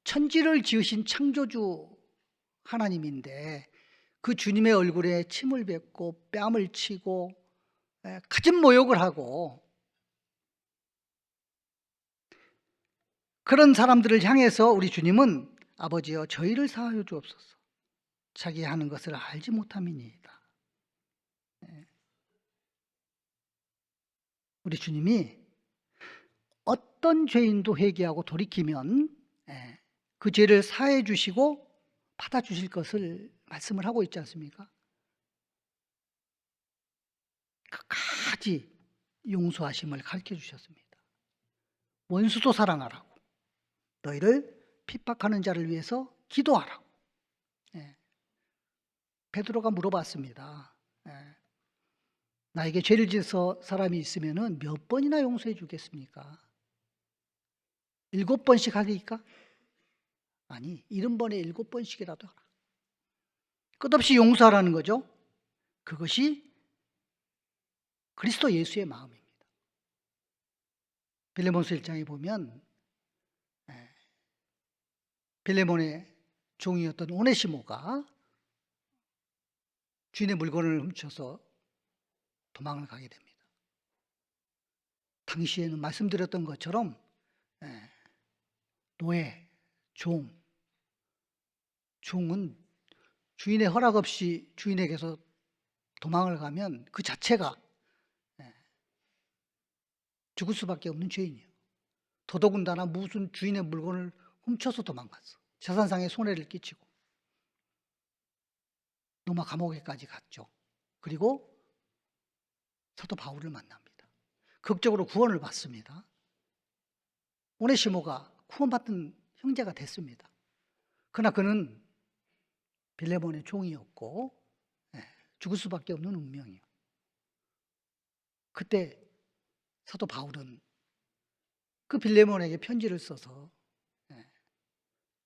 S1: 천지를 지으신 창조주 하나님인데 그 주님의 얼굴에 침을 뱉고 뺨을 치고 갖은 모욕을 하고 그런 사람들을 향해서 우리 주님은 아버지여 저희를 사하여 주옵소서 자기 하는 것을 알지 못함이니이다. 우리 주님이 어떤 죄인도 회개하고 돌이키면 그 죄를 사해 주시고 받아주실 것을 말씀을 하고 있지 않습니까? 끝까지 용서하심을 가르쳐 주셨습니다. 원수도 사랑하라고, 너희를 핍박하는 자를 위해서 기도하라고. 베드로가 물어봤습니다. 나에게 죄를 지어서 사람이 있으면 몇 번이나 용서해 주겠습니까? 7번씩 하리까? 아니, 70번에 7번씩이라도 하라. 끝없이 용서하라는 거죠. 그것이 그리스도 예수의 마음입니다. 빌레몬서 1장에 보면 빌레몬의 종이었던 오네시모가 주인의 물건을 훔쳐서 도망을 가게 됩니다. 당시에는 말씀드렸던 것처럼 노예, 종은 주인의 허락 없이 주인에게서 도망을 가면 그 자체가 죽을 수밖에 없는 죄인이에요. 더더군다나 무슨 주인의 물건을 훔쳐서 도망갔어. 재산상의 손해를 끼치고 로마 감옥에까지 갔죠. 그리고 사도 바울을 만납니다. 극적으로 구원을 받습니다. 오네시모가 구원받은 형제가 됐습니다. 그러나 그는 빌레몬의 종이었고 죽을 수밖에 없는 운명이에요. 그때 사도 바울은 그 빌레몬에게 편지를 써서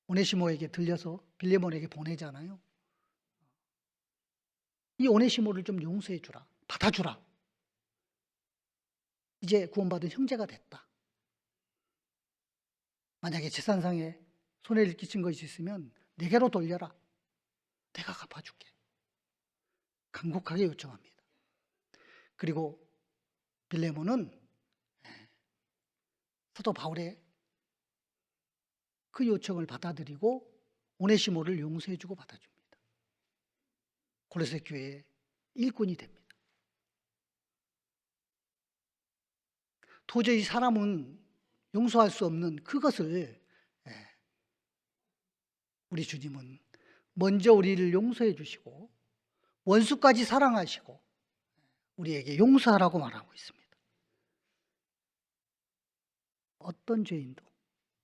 S1: 오네시모에게 들려서 빌레몬에게 보내잖아요. 이 오네시모를 좀 용서해 주라, 받아주라. 이제 구원받은 형제가 됐다. 만약에 재산상에 손해를 끼친 것이 있으면 내게로 돌려라. 내가 갚아줄게. 간곡하게 요청합니다. 그리고 빌레몬은 사도 바울의 그 요청을 받아들이고 오네시모를 용서해주고 받아줍니다. 골로새 교회의 일꾼이 됩니다. 도저히 사람은 용서할 수 없는 그것을 우리 주님은 먼저 우리를 용서해 주시고 원수까지 사랑하시고 우리에게 용서하라고 말하고 있습니다. 어떤 죄인도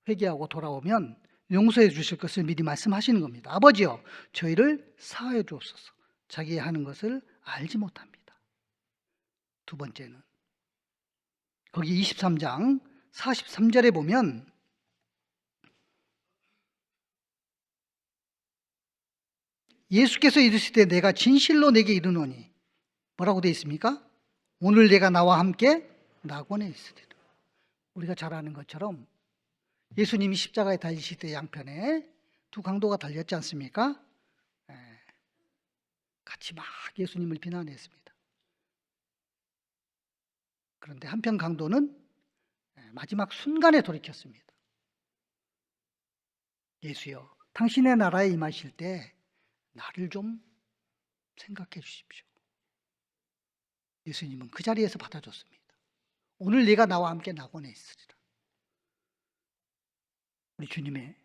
S1: 회개하고 돌아오면 용서해 주실 것을 미리 말씀하시는 겁니다. 아버지여 저희를 사하여 주옵소서 자기 하는 것을 알지 못합니다. 두 번째는 거기 23장 43절에 보면 예수께서 이르시되 내가 진실로 내게 이르노니 뭐라고 되어 있습니까? 오늘 내가 나와 함께 낙원에 있으리라. 우리가 잘 아는 것처럼 예수님이 십자가에 달리실 때 양편에 두 강도가 달렸지 않습니까? 같이 막 예수님을 비난했습니다. 그런데 한편 강도는 마지막 순간에 돌이켰습니다. 예수여, 당신의 나라에 임하실 때 나를 좀 생각해 주십시오. 예수님은 그 자리에서 받아줬습니다. 오늘 네가 나와 함께 낙원에 있으리라. 우리 주님의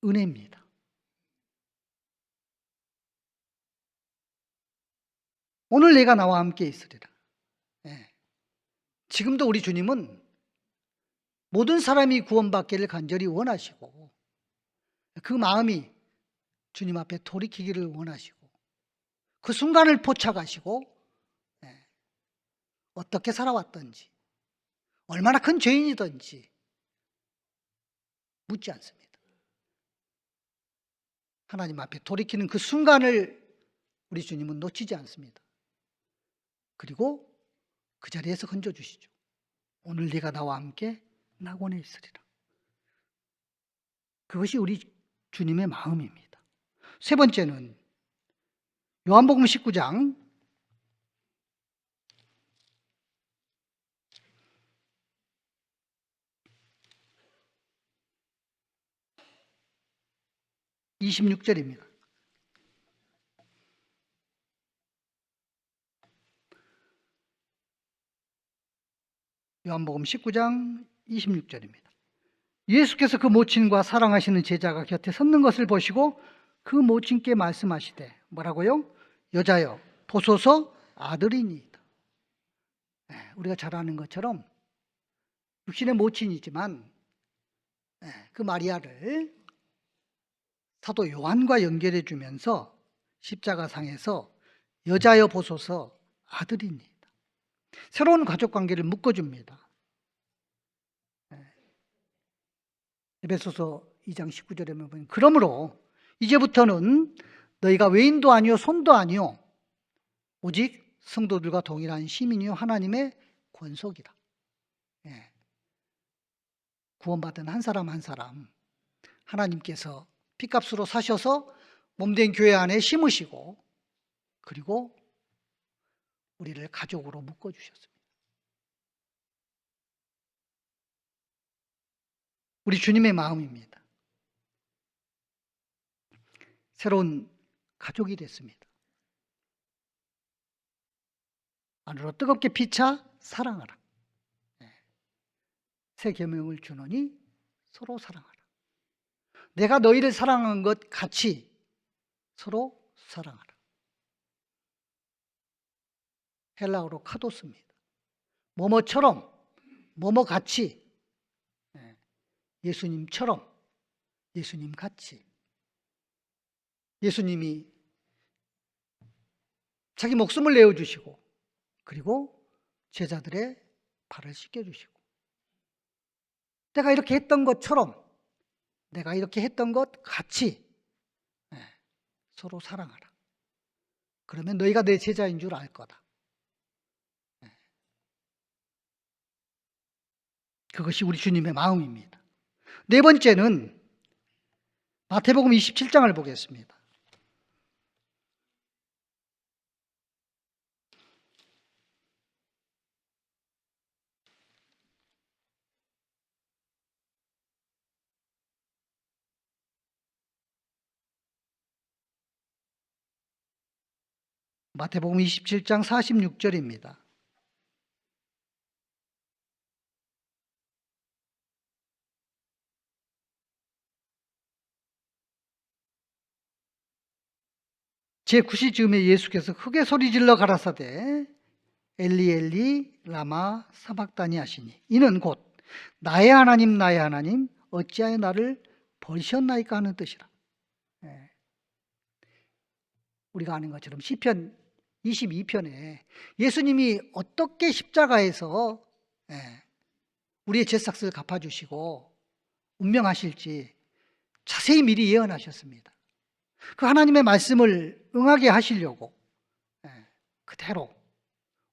S1: 은혜입니다. 오늘 내가 나와 함께 있으리라. 지금도 우리 주님은 모든 사람이 구원받기를 간절히 원하시고 그 마음이 주님 앞에 돌이키기를 원하시고 그 순간을 포착하시고 어떻게 살아왔던지 얼마나 큰 죄인이든지 묻지 않습니다. 하나님 앞에 돌이키는 그 순간을 우리 주님은 놓치지 않습니다. 그리고 그 자리에서 건져주시죠. 오늘 네가 나와 함께 낙원에 있으리라. 그것이 우리 주님의 마음입니다. 세 번째는 요한복음 19장 26절입니다. 요한복음 19장 26절입니다. 예수께서 그 모친과 사랑하시는 제자가 곁에 섰는 것을 보시고 그 모친께 말씀하시되 뭐라고요? 여자여 보소서 아들이니이다. 우리가 잘 아는 것처럼 육신의 모친이지만 그 마리아를 사도 요한과 연결해 주면서 십자가상에서 여자여 보소서 아들이니이다. 새로운 가족관계를 묶어줍니다. 에베소서 2장 19절에 보면 그러므로 이제부터는 너희가 외인도 아니요 손도 아니요 오직 성도들과 동일한 시민이요 하나님의 권속이다. 구원받은 한 사람 한 사람 하나님께서 피값으로 사셔서 몸된 교회 안에 심으시고 그리고 우리를 가족으로 묶어주셨습니다. 우리 주님의 마음입니다. 새로운 가족이 됐습니다. 안으로 뜨겁게 피차 사랑하라. 새 계명을 주노니 서로 사랑하라. 내가 너희를 사랑한 것 같이 서로 사랑하라. 헬라어로 카도스입니다. 뭐뭐처럼 뭐뭐같이 예수님처럼 예수님 같이 예수님이 자기 목숨을 내어주시고 그리고 제자들의 발을 씻겨주시고 내가 이렇게 했던 것처럼 내가 이렇게 했던 것 같이 서로 사랑하라. 그러면 너희가 내 제자인 줄 알 거다. 그것이 우리 주님의 마음입니다. 네 번째는 마태복음 27장을 보겠습니다. 마태복음 27장 46절입니다. 제9시 즈음에 예수께서 크게 소리질러 가라사대 엘리 엘리 라마 사박다니 하시니 이는 곧 나의 하나님 나의 하나님 어찌하여 나를 버리셨나이까 하는 뜻이라. 우리가 아는 것처럼 시편 22편에 예수님이 어떻게 십자가에서 우리의 죄삭을 갚아주시고 운명하실지 자세히 미리 예언하셨습니다. 그 하나님의 말씀을 응하게 하시려고 그대로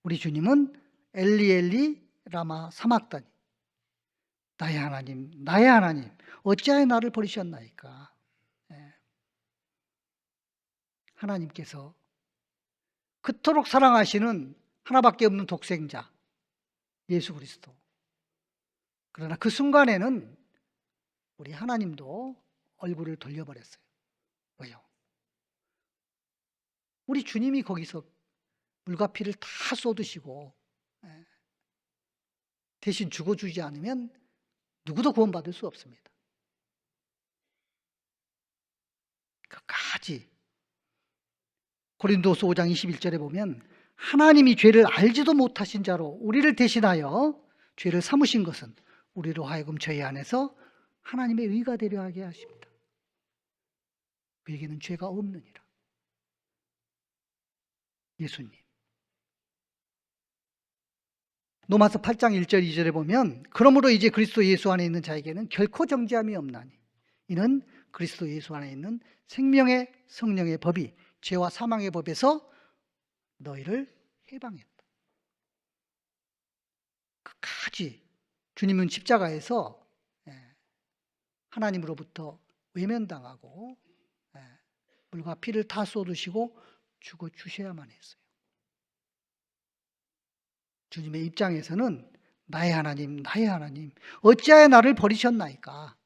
S1: 우리 주님은 엘리 엘리 라마 사막다니 나의 하나님 나의 하나님 어찌하여 나를 버리셨나이까. 하나님께서 그토록 사랑하시는 하나밖에 없는 독생자 예수 그리스도. 그러나 그 순간에는 우리 하나님도 얼굴을 돌려버렸어요. 왜요? 우리 주님이 거기서 물과 피를 다 쏟으시고 대신 죽어주지 않으면 누구도 구원받을 수 없습니다. 끝까지 고린도서 5장 21절에 보면 하나님이 죄를 알지도 못하신 자로 우리를 대신하여 죄를 삼으신 것은 우리로 하여금 저희 안에서 하나님의 의가 되려 하게 하십니다. 그에게는 죄가 없느니라. 예수님. 로마서 8장 1절 2절에 보면 그러므로 이제 그리스도 예수 안에 있는 자에게는 결코 정죄함이 없나니 이는 그리스도 예수 안에 있는 생명의 성령의 법이 죄와 사망의 법에서 너희를 해방했다. 끝까지 주님은 십자가에서 하나님으로부터 외면당하고 물과 피를 다 쏟으시고 죽어 주셔야만 했어요. 주님의 입장에서는 나의 하나님, 나의 하나님, 어찌하여 나를 버리셨나이까?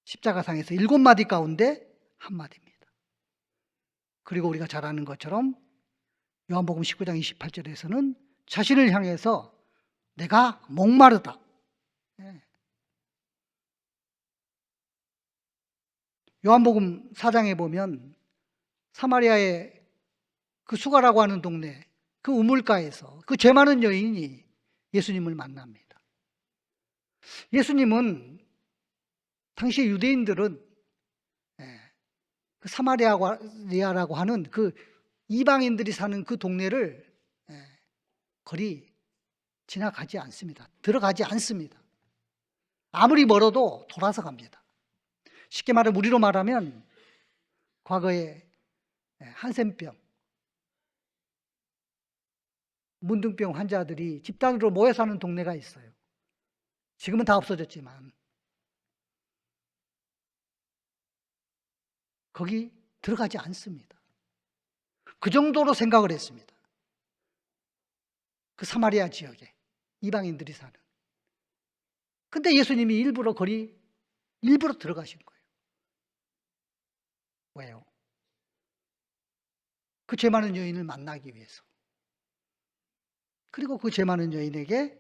S1: 십자가상에서 7마디 가운데 한 마디입니다. 그리고 우리가 잘 아는 것처럼 요한복음 19장 28절에서는 자신을 향해서 내가 목마르다. 요한복음 4장에 보면 사마리아의 그 수가라고 하는 동네, 그 우물가에서 그 죄 많은 여인이 예수님을 만납니다. 예수님은 당시 유대인들은 그 사마리아라고 하는 그 이방인들이 사는 그 동네를 거리 지나가지 않습니다. 들어가지 않습니다. 아무리 멀어도 돌아서 갑니다. 쉽게 말하면 우리로 말하면 과거에 한센병, 문둥병 환자들이 집단으로 모여 사는 동네가 있어요. 지금은 다 없어졌지만 거기 들어가지 않습니다. 그 정도로 생각을 했습니다. 그 사마리아 지역에 이방인들이 사는. 근데 예수님이 일부러 들어가신 거예요. 왜요? 그 죄 많은 여인을 만나기 위해서. 그리고 그 죄 많은 여인에게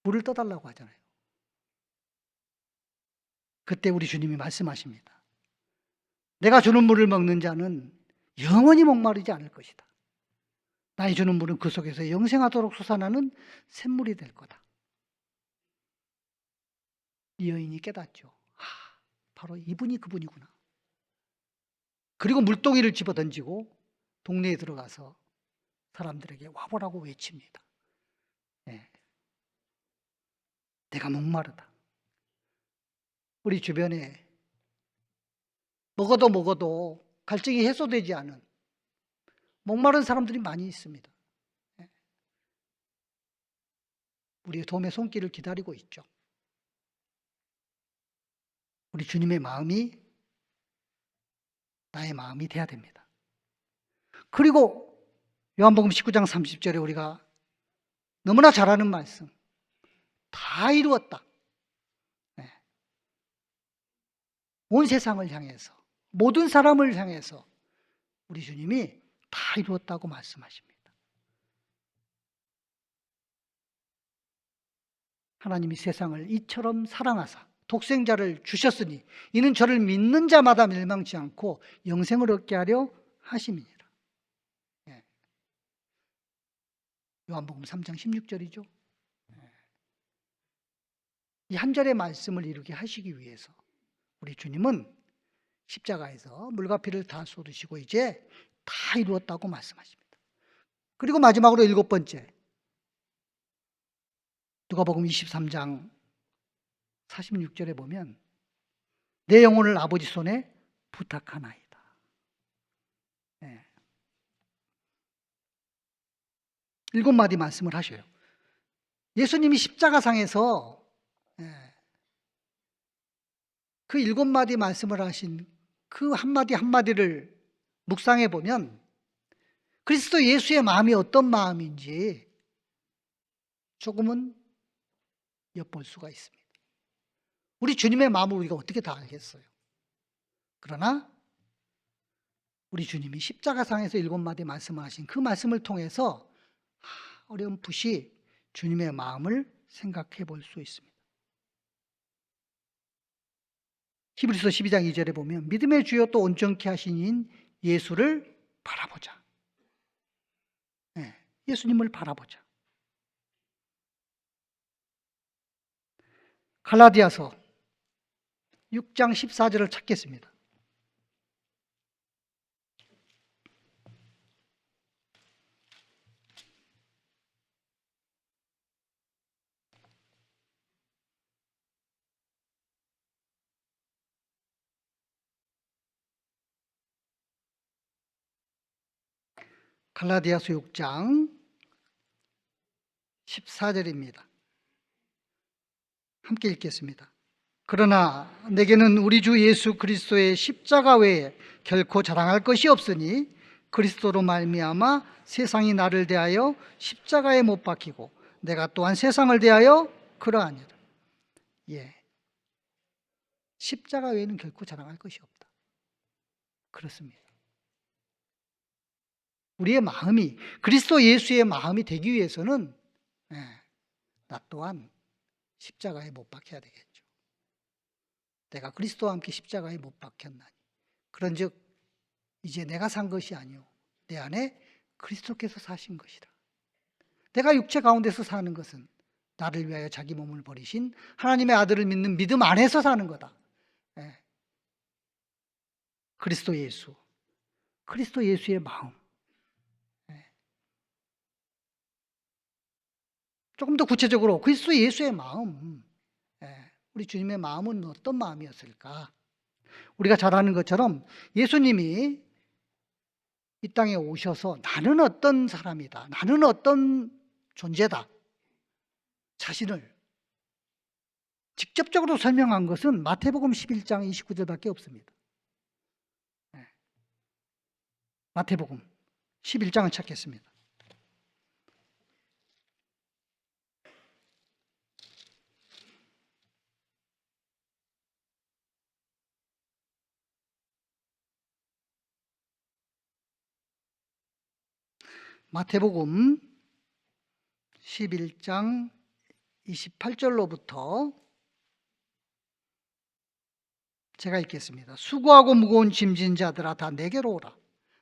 S1: 물을 떠달라고 하잖아요. 그때 우리 주님이 말씀하십니다. 내가 주는 물을 먹는 자는 영원히 목마르지 않을 것이다. 나의 주는 물은 그 속에서 영생하도록 솟아나는 샘물이 될 거다. 이 여인이 깨닫죠. 바로 이분이 그분이구나. 그리고 물동이를 집어던지고 동네에 들어가서 사람들에게 와보라고 외칩니다. 내가 목마르다. 우리 주변에 먹어도 갈증이 해소되지 않은 목마른 사람들이 많이 있습니다. 우리의 도움의 손길을 기다리고 있죠. 우리 주님의 마음이 나의 마음이 돼야 됩니다. 그리고 요한복음 19장 30절에 우리가 너무나 잘 아는 말씀, 다 이루었다. 온 세상을 향해서, 모든 사람을 향해서 우리 주님이 다 이루었다고 말씀하십니다. 하나님이 세상을 이처럼 사랑하사 독생자를 주셨으니 이는 저를 믿는 자마다 멸망치 않고 영생을 얻게 하려 하심이니라. 요한복음 3장 16절이죠. 이 한 절의 말씀을 이루게 하시기 위해서 우리 주님은 십자가에서 물과 피를 다 쏟으시고 이제 다 이루었다고 말씀하십니다. 그리고 마지막으로 7번째, 누가복음 23장 46절에 보면 내 영혼을 아버지 손에 부탁하나이다. 7마디 말씀을 하셔요. 예수님이 십자가상에서 그 7마디 말씀을 하신 그 한마디 한마디를 묵상해 보면 그리스도 예수의 마음이 어떤 마음인지 조금은 엿볼 수가 있습니다. 우리 주님의 마음을 우리가 어떻게 다 알겠어요? 그러나 우리 주님이 십자가상에서 7마디 말씀을 하신 그 말씀을 통해서 어렴풋이 주님의 마음을 생각해 볼 수 있습니다. 히브리서 12장 2절에 보면 믿음의 주요 또 온전케 하신 이인 예수를 바라보자. 예수님을 바라보자. 갈라디아서 6장 14절을 찾겠습니다. 갈라디아서 6장 14절입니다. 함께 읽겠습니다. 그러나 내게는 우리 주 예수 그리스도의 십자가 외에 결코 자랑할 것이 없으니 그리스도로 말미암아 세상이 나를 대하여 십자가에 못 박히고 내가 또한 세상을 대하여 그러하니라. 십자가 외에는 결코 자랑할 것이 없다. 그렇습니다. 우리의 마음이 그리스도 예수의 마음이 되기 위해서는 나 또한 십자가에 못 박혀야 되겠죠. 내가 그리스도와 함께 십자가에 못 박혔나니 그런즉 이제 내가 산 것이 아니오 내 안에 그리스도께서 사신 것이라. 내가 육체 가운데서 사는 것은 나를 위하여 자기 몸을 버리신 하나님의 아들을 믿는 믿음 안에서 사는 거다. 그리스도 예수의 마음. 조금 더 구체적으로 그리스도 예수의 마음, 우리 주님의 마음은 어떤 마음이었을까? 우리가 잘 아는 것처럼 예수님이 이 땅에 오셔서 나는 어떤 사람이다, 나는 어떤 존재다, 자신을 직접적으로 설명한 것은 마태복음 11장 29절밖에 없습니다. 마태복음 11장을 찾겠습니다. 마태복음 11장 28절로부터 제가 읽겠습니다. 수고하고 무거운 짐진 자들아 다 내게로 오라.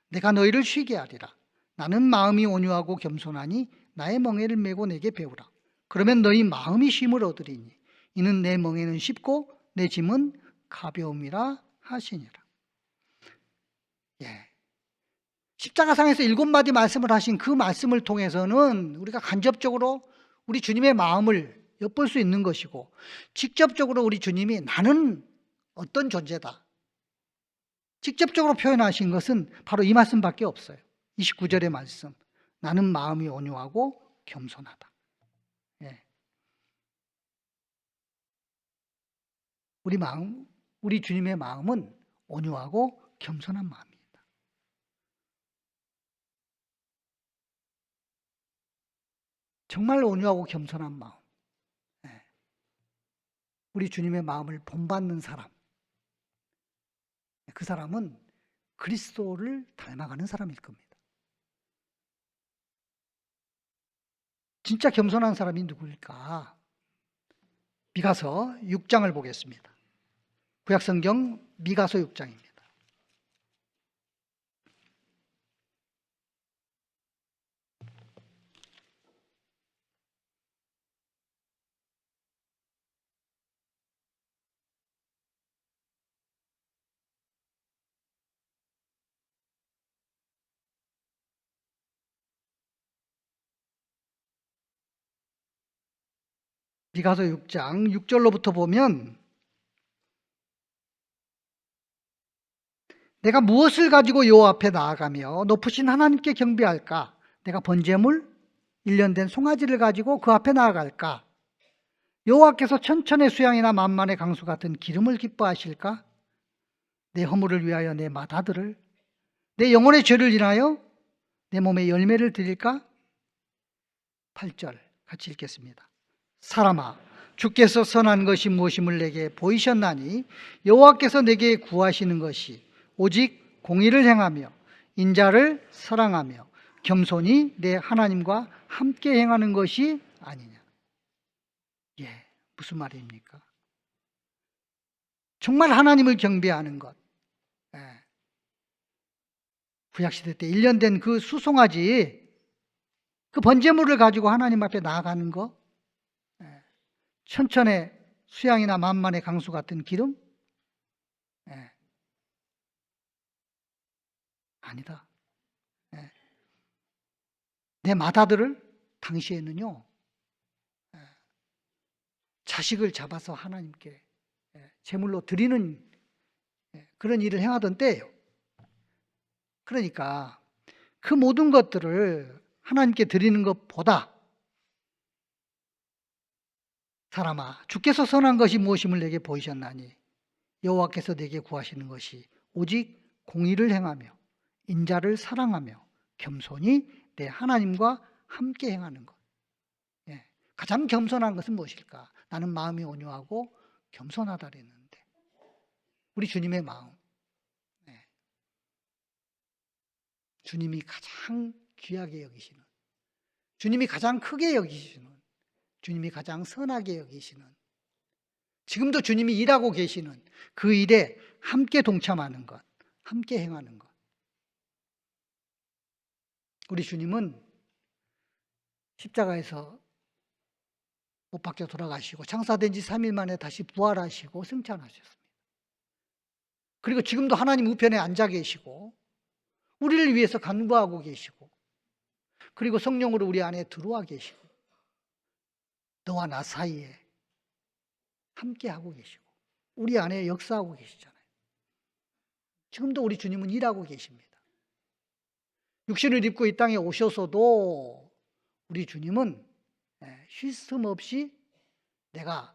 S1: 내가 너희를 쉬게 하리라. 나는 마음이 온유하고 겸손하니 나의 멍에를 메고 내게 배우라. 그러면 너희 마음이 쉼을 얻으리니 이는 내 멍에는 쉽고 내 짐은 가벼움이라 하시니라. 십자가상에서 7마디 말씀을 하신 그 말씀을 통해서는 우리가 간접적으로 우리 주님의 마음을 엿볼 수 있는 것이고 직접적으로 우리 주님이 나는 어떤 존재다 직접적으로 표현하신 것은 바로 이 말씀밖에 없어요. 29절의 말씀, 나는 마음이 온유하고 겸손하다. 우리 주님의 마음은 온유하고 겸손한 마음입니다. 정말 온유하고 겸손한 마음. 우리 주님의 마음을 본받는 사람. 그 사람은 그리스도를 닮아가는 사람일 겁니다. 진짜 겸손한 사람이 누구일까? 미가서 6장을 보겠습니다. 구약성경 미가서 6장입니다. 미가서 6장 6절로부터 보면 내가 무엇을 가지고 여호와 앞에 나아가며 높으신 하나님께 경배할까? 내가 번제물 1년 된 송아지를 가지고 그 앞에 나아갈까? 여호와께서 천천의 수양이나 만만의 강수 같은 기름을 기뻐하실까? 내 허물을 위하여 내 맏아들을, 내 영혼의 죄를 인하여 내 몸에 열매를 드릴까? 8절 같이 읽겠습니다. 사람아, 주께서 선한 것이 무엇임을 내게 보이셨나니 여호와께서 내게 구하시는 것이 오직 공의를 행하며 인자를 사랑하며 겸손히 내 하나님과 함께 행하는 것이 아니냐. 무슨 말입니까? 정말 하나님을 경배하는 것. 구약시대 때 1년 된 그 수송아지, 그 번제물을 가지고 하나님 앞에 나아가는 거, 천천의 수양이나 만만의 강수 같은 기름? 아니다. 내 맏아들을 당시에는요, 자식을 잡아서 하나님께 제물로 드리는 그런 일을 행하던 때예요. 그러니까 그 모든 것들을 하나님께 드리는 것보다 사람아, 주께서 선한 것이 무엇임을 내게 보이셨나니 여호와께서 내게 구하시는 것이 오직 공의를 행하며 인자를 사랑하며 겸손히 내 하나님과 함께 행하는 것. 가장 겸손한 것은 무엇일까? 나는 마음이 온유하고 겸손하다 그랬는데 우리 주님의 마음, 주님이 가장 귀하게 여기시는, 주님이 가장 크게 여기시는, 주님이 가장 선하게 여기시는, 지금도 주님이 일하고 계시는 그 일에 함께 동참하는 것, 함께 행하는 것. 우리 주님은 십자가에서 못 박혀 돌아가시고 장사된 지 3일 만에 다시 부활하시고 승천하셨습니다. 그리고 지금도 하나님 우편에 앉아 계시고 우리를 위해서 간구하고 계시고 그리고 성령으로 우리 안에 들어와 계시고 너와 나 사이에 함께하고 계시고 우리 안에 역사하고 계시잖아요. 지금도 우리 주님은 일하고 계십니다. 육신을 입고 이 땅에 오셔서도 우리 주님은 쉴 틈 없이 내가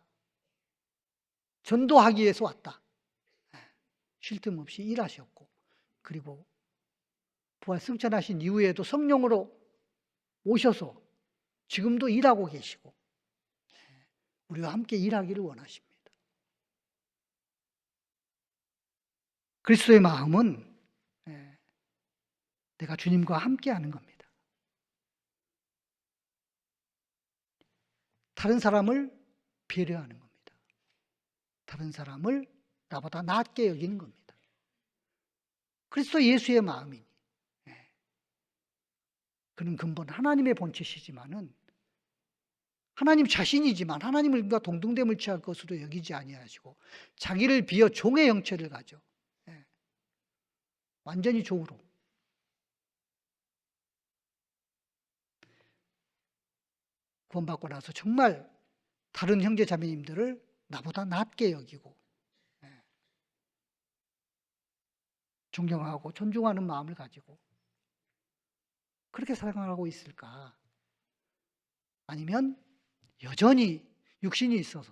S1: 전도하기 위해서 왔다. 쉴 틈 없이 일하셨고 그리고 부활 승천하신 이후에도 성령으로 오셔서 지금도 일하고 계시고 우리와 함께 일하기를 원하십니다. 그리스도의 마음은 내가 주님과 함께하는 겁니다. 다른 사람을 배려하는 겁니다. 다른 사람을 나보다 낫게 여기는 겁니다. 그리스도 예수의 마음이니 그는 근본 하나님의 본체시지만은 하나님 자신이지만 하나님과 동등됨을 취할 것으로 여기지 아니하시고 자기를 비어 종의 형체를 가져 완전히 종으로 구원받고 나서 정말 다른 형제 자매님들을 나보다 낫게 여기고 존경하고 존중하는 마음을 가지고 그렇게 사랑하고 있을까? 아니면 여전히 육신이 있어서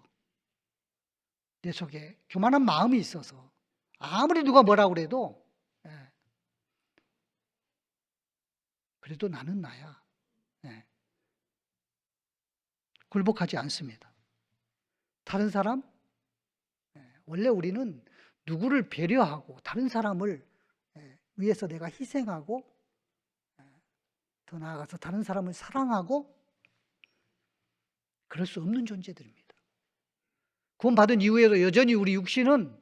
S1: 내 속에 교만한 마음이 있어서 아무리 누가 뭐라고 그래도 그래도 나는 나야. 굴복하지 않습니다. 다른 사람? 원래 우리는 누구를 배려하고 다른 사람을 위해서 내가 희생하고 더 나아가서 다른 사람을 사랑하고 그럴 수 없는 존재들입니다. 구원받은 이후에도 여전히 우리 육신은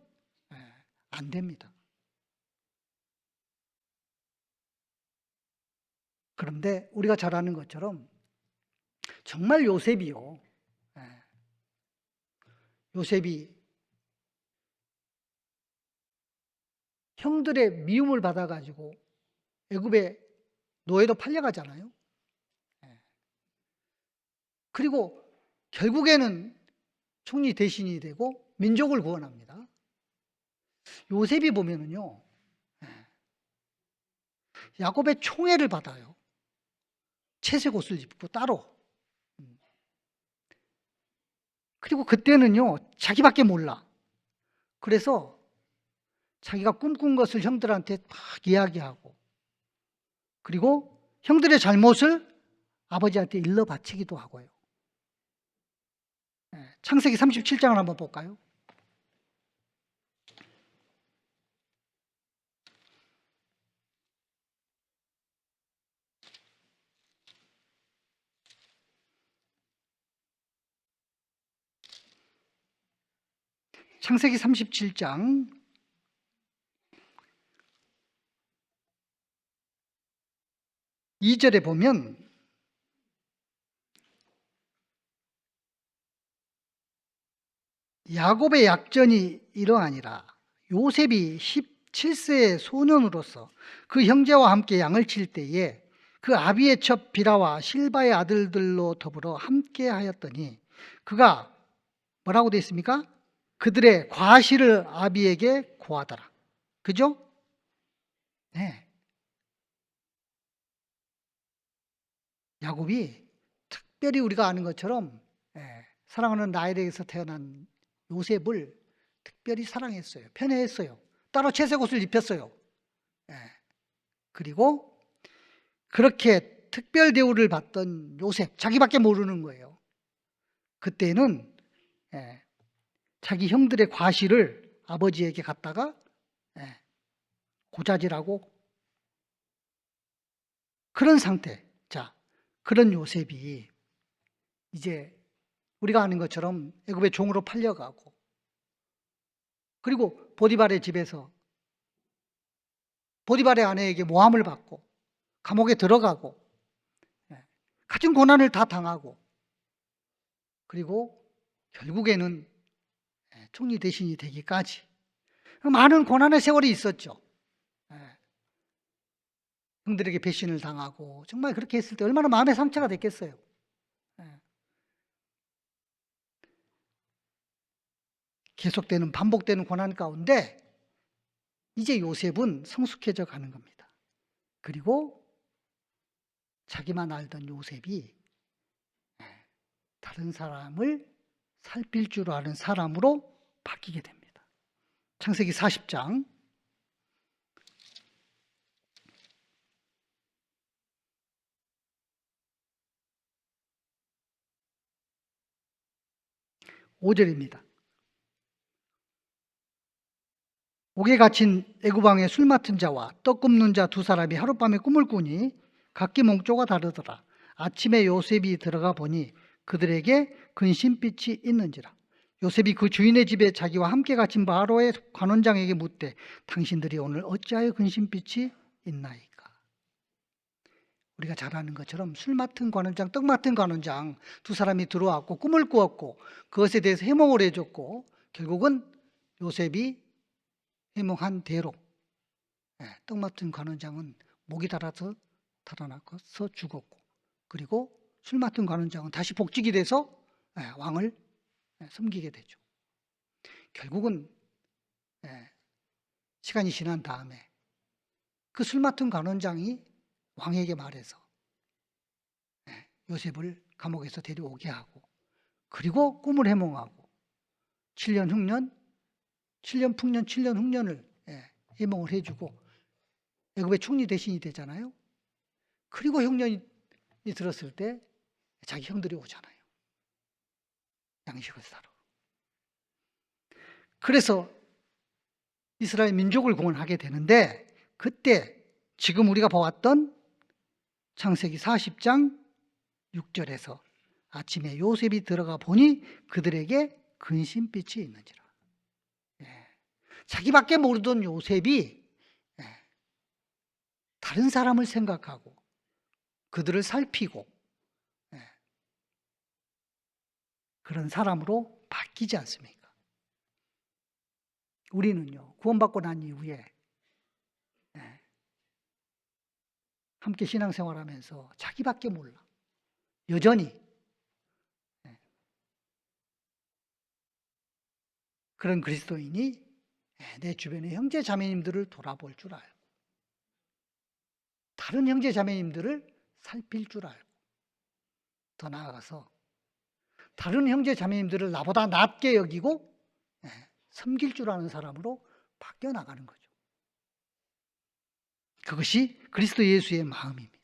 S1: 안 됩니다. 그런데 우리가 잘 아는 것처럼 정말 요셉이요. 요셉이 형들의 미움을 받아가지고 애굽에 노예로 팔려가잖아요. 그리고 결국에는 총리 대신이 되고 민족을 구원합니다. 요셉이 보면은요, 야곱의 총애를 받아요. 채색 옷을 입고 따로. 그리고 그때는요, 자기밖에 몰라. 그래서 자기가 꿈꾼 것을 형들한테 막 이야기하고, 그리고 형들의 잘못을 아버지한테 일러 바치기도 하고요. 창세기 37장을 한번 볼까요? 창세기 37장 2절에 보면 야곱의 약전이 이러하니라. 요셉이 17세의 소년으로서 그 형제와 함께 양을 칠 때에 그 아비의 첩 비라와 실바의 아들들로 더불어 함께 하였더니 그가 뭐라고 되어 있습니까? 그들의 과실을 아비에게 고하더라. 그죠? 네. 야곱이 특별히 우리가 아는 것처럼 사랑하는 라헬에게서 태어난 요셉을 특별히 사랑했어요. 편애했어요. 따로 채색 옷을 입혔어요. 그리고 그렇게 특별 대우를 받던 요셉, 자기밖에 모르는 거예요. 그때는 자기 형들의 과실을 아버지에게 갖다가 고자질하고 그런 상태. 자, 그런 요셉이 이제 우리가 아는 것처럼 애굽의 종으로 팔려가고 그리고 보디발의 집에서 보디발의 아내에게 모함을 받고 감옥에 들어가고 같은 고난을 다 당하고 그리고 결국에는 총리 대신이 되기까지 많은 고난의 세월이 있었죠. 형들에게 배신을 당하고 정말 그렇게 했을 때 얼마나 마음의 상처가 됐겠어요. 계속되는 반복되는 고난 가운데 이제 요셉은 성숙해져 가는 겁니다. 그리고 자기만 알던 요셉이 다른 사람을 살필 줄 아는 사람으로 바뀌게 됩니다. 창세기 40장 5절입니다. 옥에 갇힌 애굽 왕의 술 맡은 자와 떡 굽는 자 두 사람이 하룻밤에 꿈을 꾸니 각기 목조가 다르더라. 아침에 요셉이 들어가 보니 그들에게 근심빛이 있는지라. 요셉이 그 주인의 집에 자기와 함께 갇힌 바로의 관원장에게 묻되 당신들이 오늘 어찌하여 근심빛이 있나이까. 우리가 잘 아는 것처럼 술 맡은 관원장, 떡 맡은 관원장 두 사람이 들어왔고 꿈을 꾸었고 그것에 대해서 해몽을 해줬고 결국은 요셉이 해몽한 대로 떡 맡은 관원장은 목이 달아서 달아나서 죽었고 그리고 술 맡은 관원장은 다시 복직이 돼서 왕을 섬기게 되죠. 결국은 시간이 지난 다음에 그 술 맡은 관원장이 왕에게 말해서 요셉을 감옥에서 데려오게 하고 그리고 꿈을 해몽하고 7년 흉년, 7년 풍년, 7년 흉년을 해몽을 해주고 애굽의 총리 대신이 되잖아요. 그리고 흉년이 들었을 때 자기 형들이 오잖아요. 양식을 사러. 그래서 이스라엘 민족을 구원하게 되는데 그때 지금 우리가 보았던 창세기 40장 6절에서 아침에 요셉이 들어가 보니 그들에게 근심빛이 있는지라. 자기밖에 모르던 요셉이 다른 사람을 생각하고 그들을 살피고 그런 사람으로 바뀌지 않습니까? 우리는요, 구원받고 난 이후에 함께 신앙생활하면서 자기밖에 몰라. 여전히 그런 그리스도인이 내 주변의 형제 자매님들을 돌아볼 줄 알고 다른 형제 자매님들을 살필 줄 알고 더 나아가서 다른 형제 자매님들을 나보다 낫게 여기고 섬길 줄 아는 사람으로 바뀌어 나가는 거죠. 그것이 그리스도 예수의 마음입니다.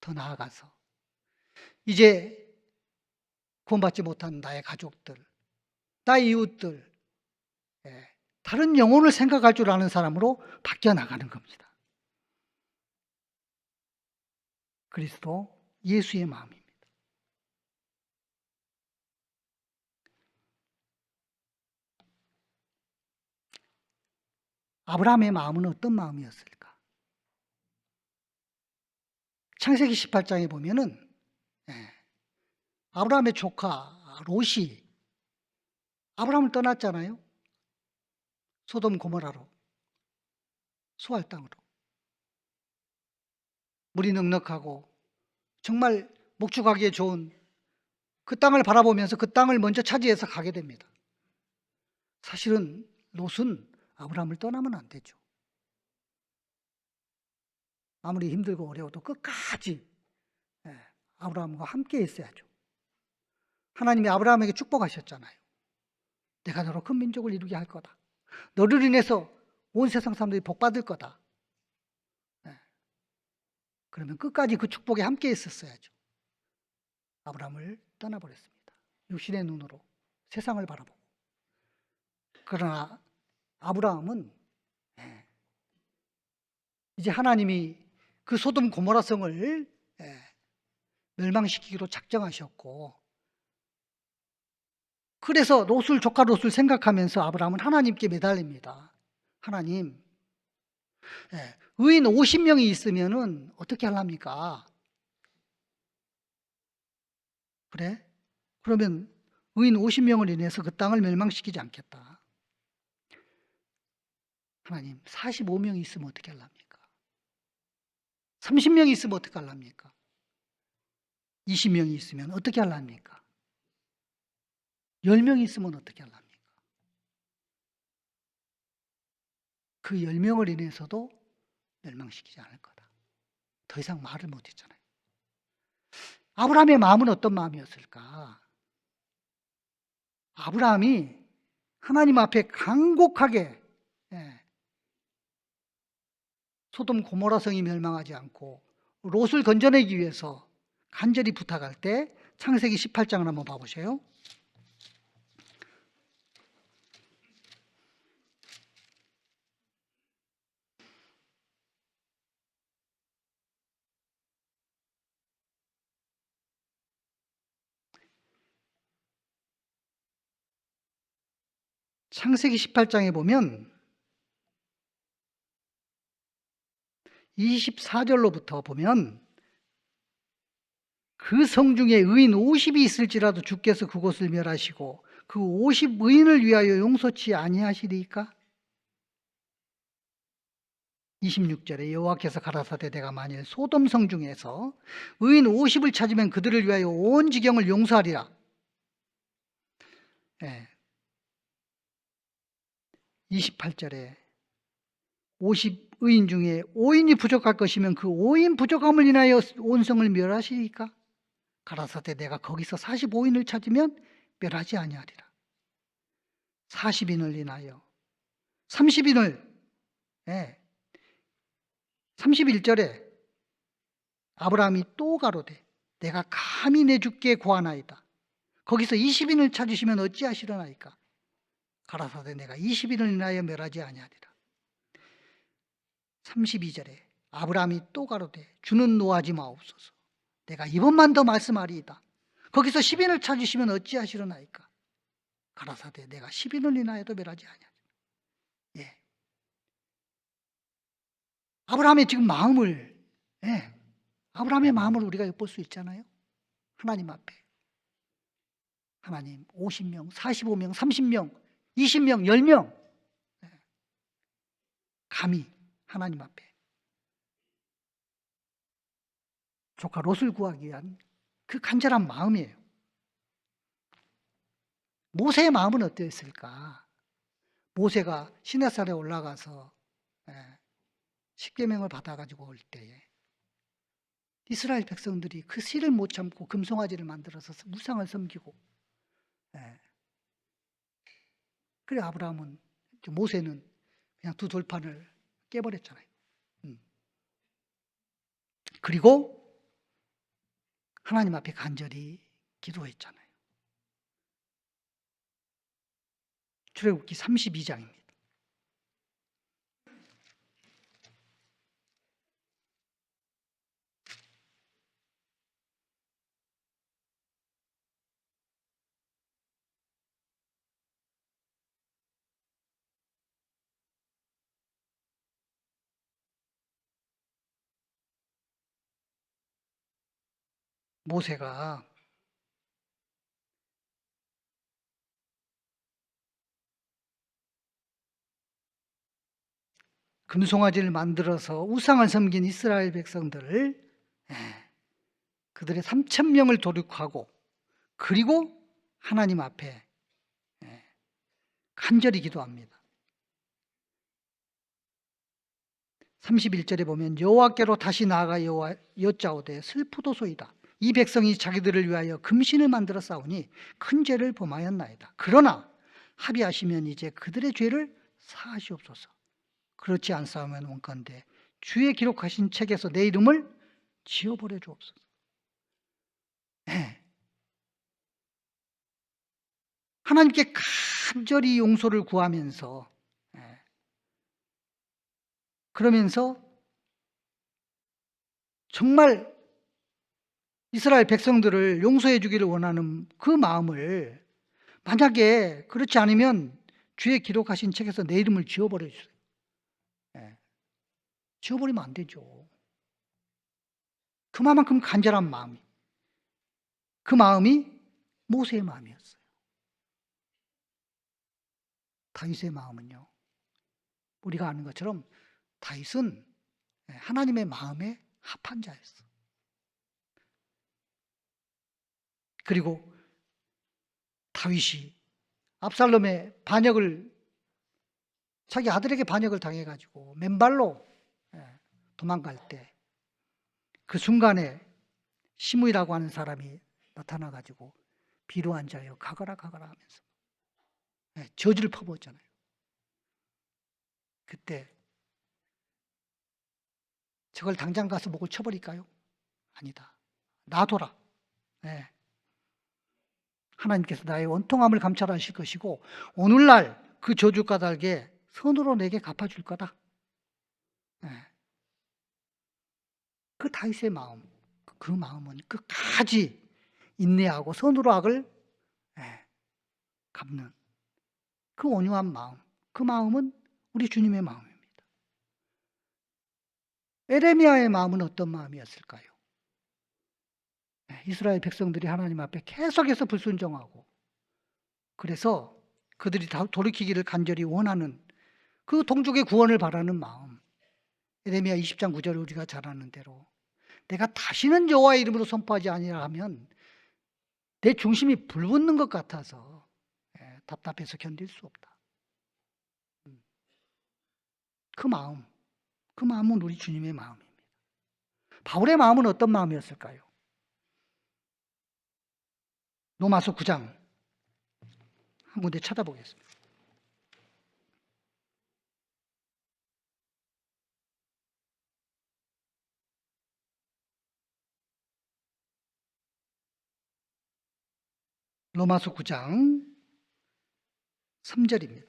S1: 더 나아가서 이제 구원받지 못한 나의 가족들, 나의 이웃들, 다른 영혼을 생각할 줄 아는 사람으로 바뀌어 나가는 겁니다. 그리스도 예수의 마음입니다. 아브라함의 마음은 어떤 마음이었을까? 창세기 18장에 보면은 아브라함의 조카 롯이 아브라함을 떠났잖아요. 소돔 고모라로, 수알 땅으로. 물이 넉넉하고 정말 목축하기에 좋은 그 땅을 바라보면서 그 땅을 먼저 차지해서 가게 됩니다. 사실은 롯은 아브라함을 떠나면 안 되죠. 아무리 힘들고 어려워도 끝까지 아브라함과 함께 있어야죠. 하나님이 아브라함에게 축복하셨잖아요. 내가 너로 큰 민족을 이루게 할 거다. 너를 인해서 온 세상 사람들이 복 받을 거다. 그러면 끝까지 그 축복에 함께 있었어야죠. 아브라함을 떠나버렸습니다. 육신의 눈으로 세상을 바라보고. 그러나 아브라함은 이제 하나님이 그 소돔 고모라 성을 멸망시키기로 작정하셨고, 그래서 롯을, 조카 롯을 생각하면서 아브라함은 하나님께 매달립니다. 하나님, 의인 50명이 있으면은 어떻게 하랍니까? 그래? 그러면 의인 50명을 인해서 그 땅을 멸망시키지 않겠다. 하나님, 45명이 있으면 어떻게 하랍니까? 30명이 있으면 어떻게 하랍니까? 20명이 있으면 어떻게 하랍니까? 10명이 있으면 어떻게 하랍니까? 그 10명을 인해서도 멸망시키지 않을 거다. 더 이상 말을 못했잖아요. 아브라함의 마음은 어떤 마음이었을까? 아브라함이 하나님 앞에 간곡하게 소돔 고모라 성이 멸망하지 않고 롯을 건져내기 위해서 간절히 부탁할 때 창세기 18장을 한번 봐보세요. 창세기 18장에 보면 24절로부터 보면 그 성 중에 의인 50이 있을지라도 주께서 그곳을 멸하시고 그 50 의인을 위하여 용서치 아니하시리까? 26절에 여호와께서 가라사대 내가 만일 소돔 성 중에서 의인 50을 찾으면 그들을 위하여 온 지경을 용서하리라. 28절에 50 의인 중에 5인이 부족할 것이면 그 5인 부족함을 인하여 온 성을 멸하시리까? 가라사대 내가 거기서 45인을 찾으면 멸하지 아니하리라. 40인을 인하여 30인을 31절에 아브라함이 또 가로되 내가 감히 내 주께 구하나이다. 거기서 20인을 찾으시면 어찌하시려나이까? 가라사대 내가 20인을 인하여 멸하지 아니하리라. 32절에 아브라함이 또 가로되 주는 노하지 마옵소서. 내가 이번만 더 말씀하리이다. 거기서 10인을 찾으시면 어찌하시려나이까? 가라사대 내가 10인을 인하여도 멸하지 아니하리라. 아브라함의 지금 마음을 아브라함의 마음을 우리가 엿볼 수 있잖아요. 하나님 앞에 하나님 50명, 45명, 30명, 20명, 10명 감히 하나님 앞에 조카 롯을 구하기 위한 그 간절한 마음이에요. 모세의 마음은 어떠했을까? 모세가 시내산에 올라가서 십계명을 받아가지고 올 때에 이스라엘 백성들이 그 씨를 못 참고 금송아지를 만들어서 우상을 섬기고 그래 아브라함은 모세는 그냥 두 돌판을 깨버렸잖아요. 그리고 하나님 앞에 간절히 기도했잖아요. 출애굽기 32장입니다. 모세가 금송아지를 만들어서 우상을 섬긴 이스라엘 백성들을 그들의 3,000명을 도륙하고 그리고 하나님 앞에 간절히 기도합니다. 31절에 보면 여호와께로 다시 나아가 여짜오되 슬프도소이다. 이 백성이 자기들을 위하여 금신을 만들어 싸우니 큰 죄를 범하였나이다. 그러나 합의하시면 이제 그들의 죄를 사하시옵소서. 그렇지 않사오면 원컨대 주의 기록하신 책에서 내 이름을 지워버려 주옵소서. 하나님께 간절히 용서를 구하면서 그러면서 정말 이스라엘 백성들을 용서해 주기를 원하는 그 마음을 만약에 그렇지 않으면 주의 기록하신 책에서 내 이름을 지워버려 주세요. 지워버리면 안 되죠. 그만큼 간절한 마음이, 그 마음이 모세의 마음이었어요. 다윗의 마음은요, 우리가 아는 것처럼 다윗은 하나님의 마음에 합한 자였어. 그리고 다윗이 압살롬의 반역을, 자기 아들에게 반역을 당해가지고 맨발로 도망갈 때 그 순간에 시므이라고 하는 사람이 나타나가지고 비로 앉아요 가거라 하면서 저주를 퍼부었잖아요. 그때 저걸 당장 가서 목을 쳐버릴까요? 아니다. 놔둬라. 하나님께서 나의 원통함을 감찰하실 것이고 오늘날 그 저주 까닭에 선으로 내게 갚아줄 거다. 그 다윗의 마음, 그 마음은 끝까지 인내하고 선으로 악을 갚는 그 온유한 마음, 그 마음은 우리 주님의 마음입니다. 에레미야의 마음은 어떤 마음이었을까요? 이스라엘 백성들이 하나님 앞에 계속해서 불순종하고 그래서 그들이 다 돌이키기를 간절히 원하는 그 동족의 구원을 바라는 마음. 에레미야 20장 9절 우리가 잘 아는 대로 내가 다시는 여호와의 이름으로 선포하지 아니라 하면 내 중심이 불붙는 것 같아서 답답해서 견딜 수 없다. 그 마음은 우리 주님의 마음입니다. 바울의 마음은 어떤 마음이었을까요? 로마서 9장 한 군데 찾아보겠습니다. 로마서 9장 3절입니다.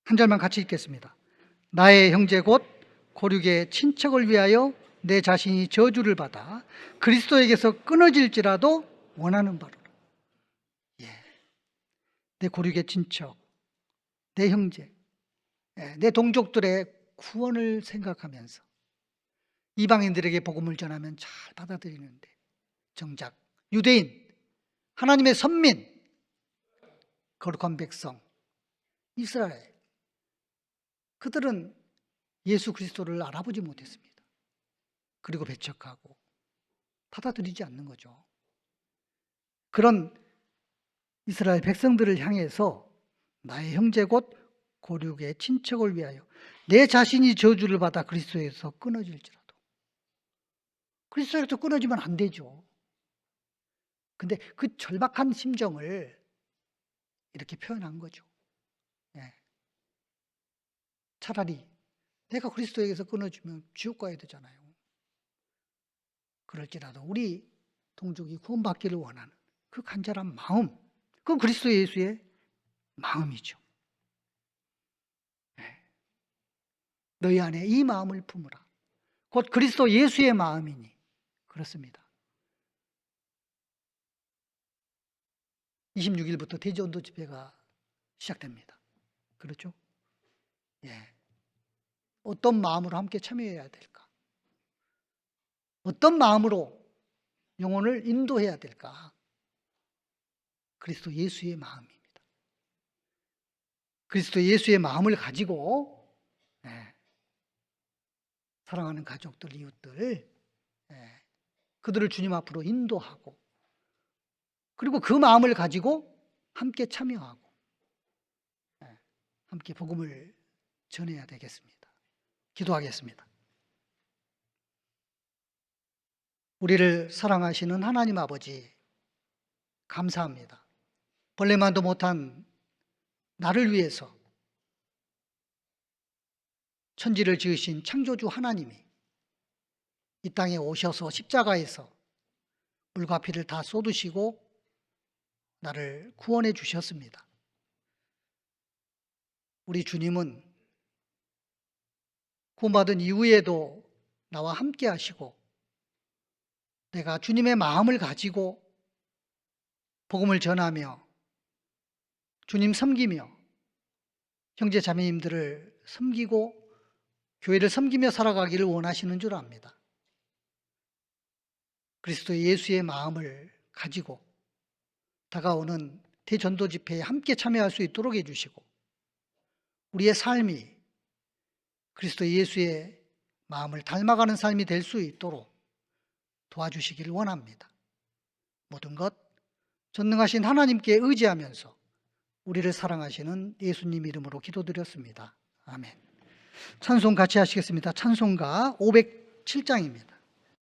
S1: 한 절만 같이 읽겠습니다. 나의 형제 곧 고륙의 친척을 위하여 내 자신이 저주를 받아 그리스도에게서 끊어질지라도 원하는 바로라. 내 고륙의 친척, 내 형제, 내 동족들의 구원을 생각하면서 이방인들에게 복음을 전하면 잘 받아들이는데 정작 유대인, 하나님의 선민, 거룩한 백성, 이스라엘, 그들은 예수 그리스도를 알아보지 못했습니다. 그리고 배척하고 받아들이지 않는 거죠. 그런 이스라엘 백성들을 향해서 나의 형제 곧 고륙의 친척을 위하여 내 자신이 저주를 받아 그리스도에서 끊어질지라도. 그리스도에서 끊어지면 안 되죠. 근데 그 절박한 심정을 이렇게 표현한 거죠. 차라리 내가 그리스도에게서 끊어지면 지옥 가야 되잖아요. 그럴지라도 우리 동족이 구원받기를 원하는 그 간절한 마음, 그 그리스도 예수의 마음이죠. 너희 안에 이 마음을 품으라. 곧 그리스도 예수의 마음이니 그렇습니다. 26일부터 대전도 집회가 시작됩니다. 그렇죠? 어떤 마음으로 함께 참여해야 될까? 어떤 마음으로 영혼을 인도해야 될까? 그리스도 예수의 마음입니다. 그리스도 예수의 마음을 가지고 사랑하는 가족들, 이웃들, 그들을 주님 앞으로 인도하고, 그리고 그 마음을 가지고 함께 참여하고 함께 복음을 전해야 되겠습니다. 기도하겠습니다. 우리를 사랑하시는 하나님 아버지, 감사합니다. 벌레만도 못한 나를 위해서 천지를 지으신 창조주 하나님이 이 땅에 오셔서 십자가에서 물과 피를 다 쏟으시고 나를 구원해 주셨습니다. 우리 주님은 구원받은 이후에도 나와 함께 하시고, 내가 주님의 마음을 가지고 복음을 전하며 주님 섬기며 형제 자매님들을 섬기고 교회를 섬기며 살아가기를 원하시는 줄 압니다. 그리스도 예수의 마음을 가지고 다가오는 대전도 집회에 함께 참여할 수 있도록 해주시고, 우리의 삶이 그리스도 예수의 마음을 닮아가는 삶이 될 수 있도록 도와주시기를 원합니다. 모든 것 전능하신 하나님께 의지하면서 우리를 사랑하시는 예수님 이름으로 기도드렸습니다. 아멘. 찬송 같이 하시겠습니다. 찬송가 507장입니다.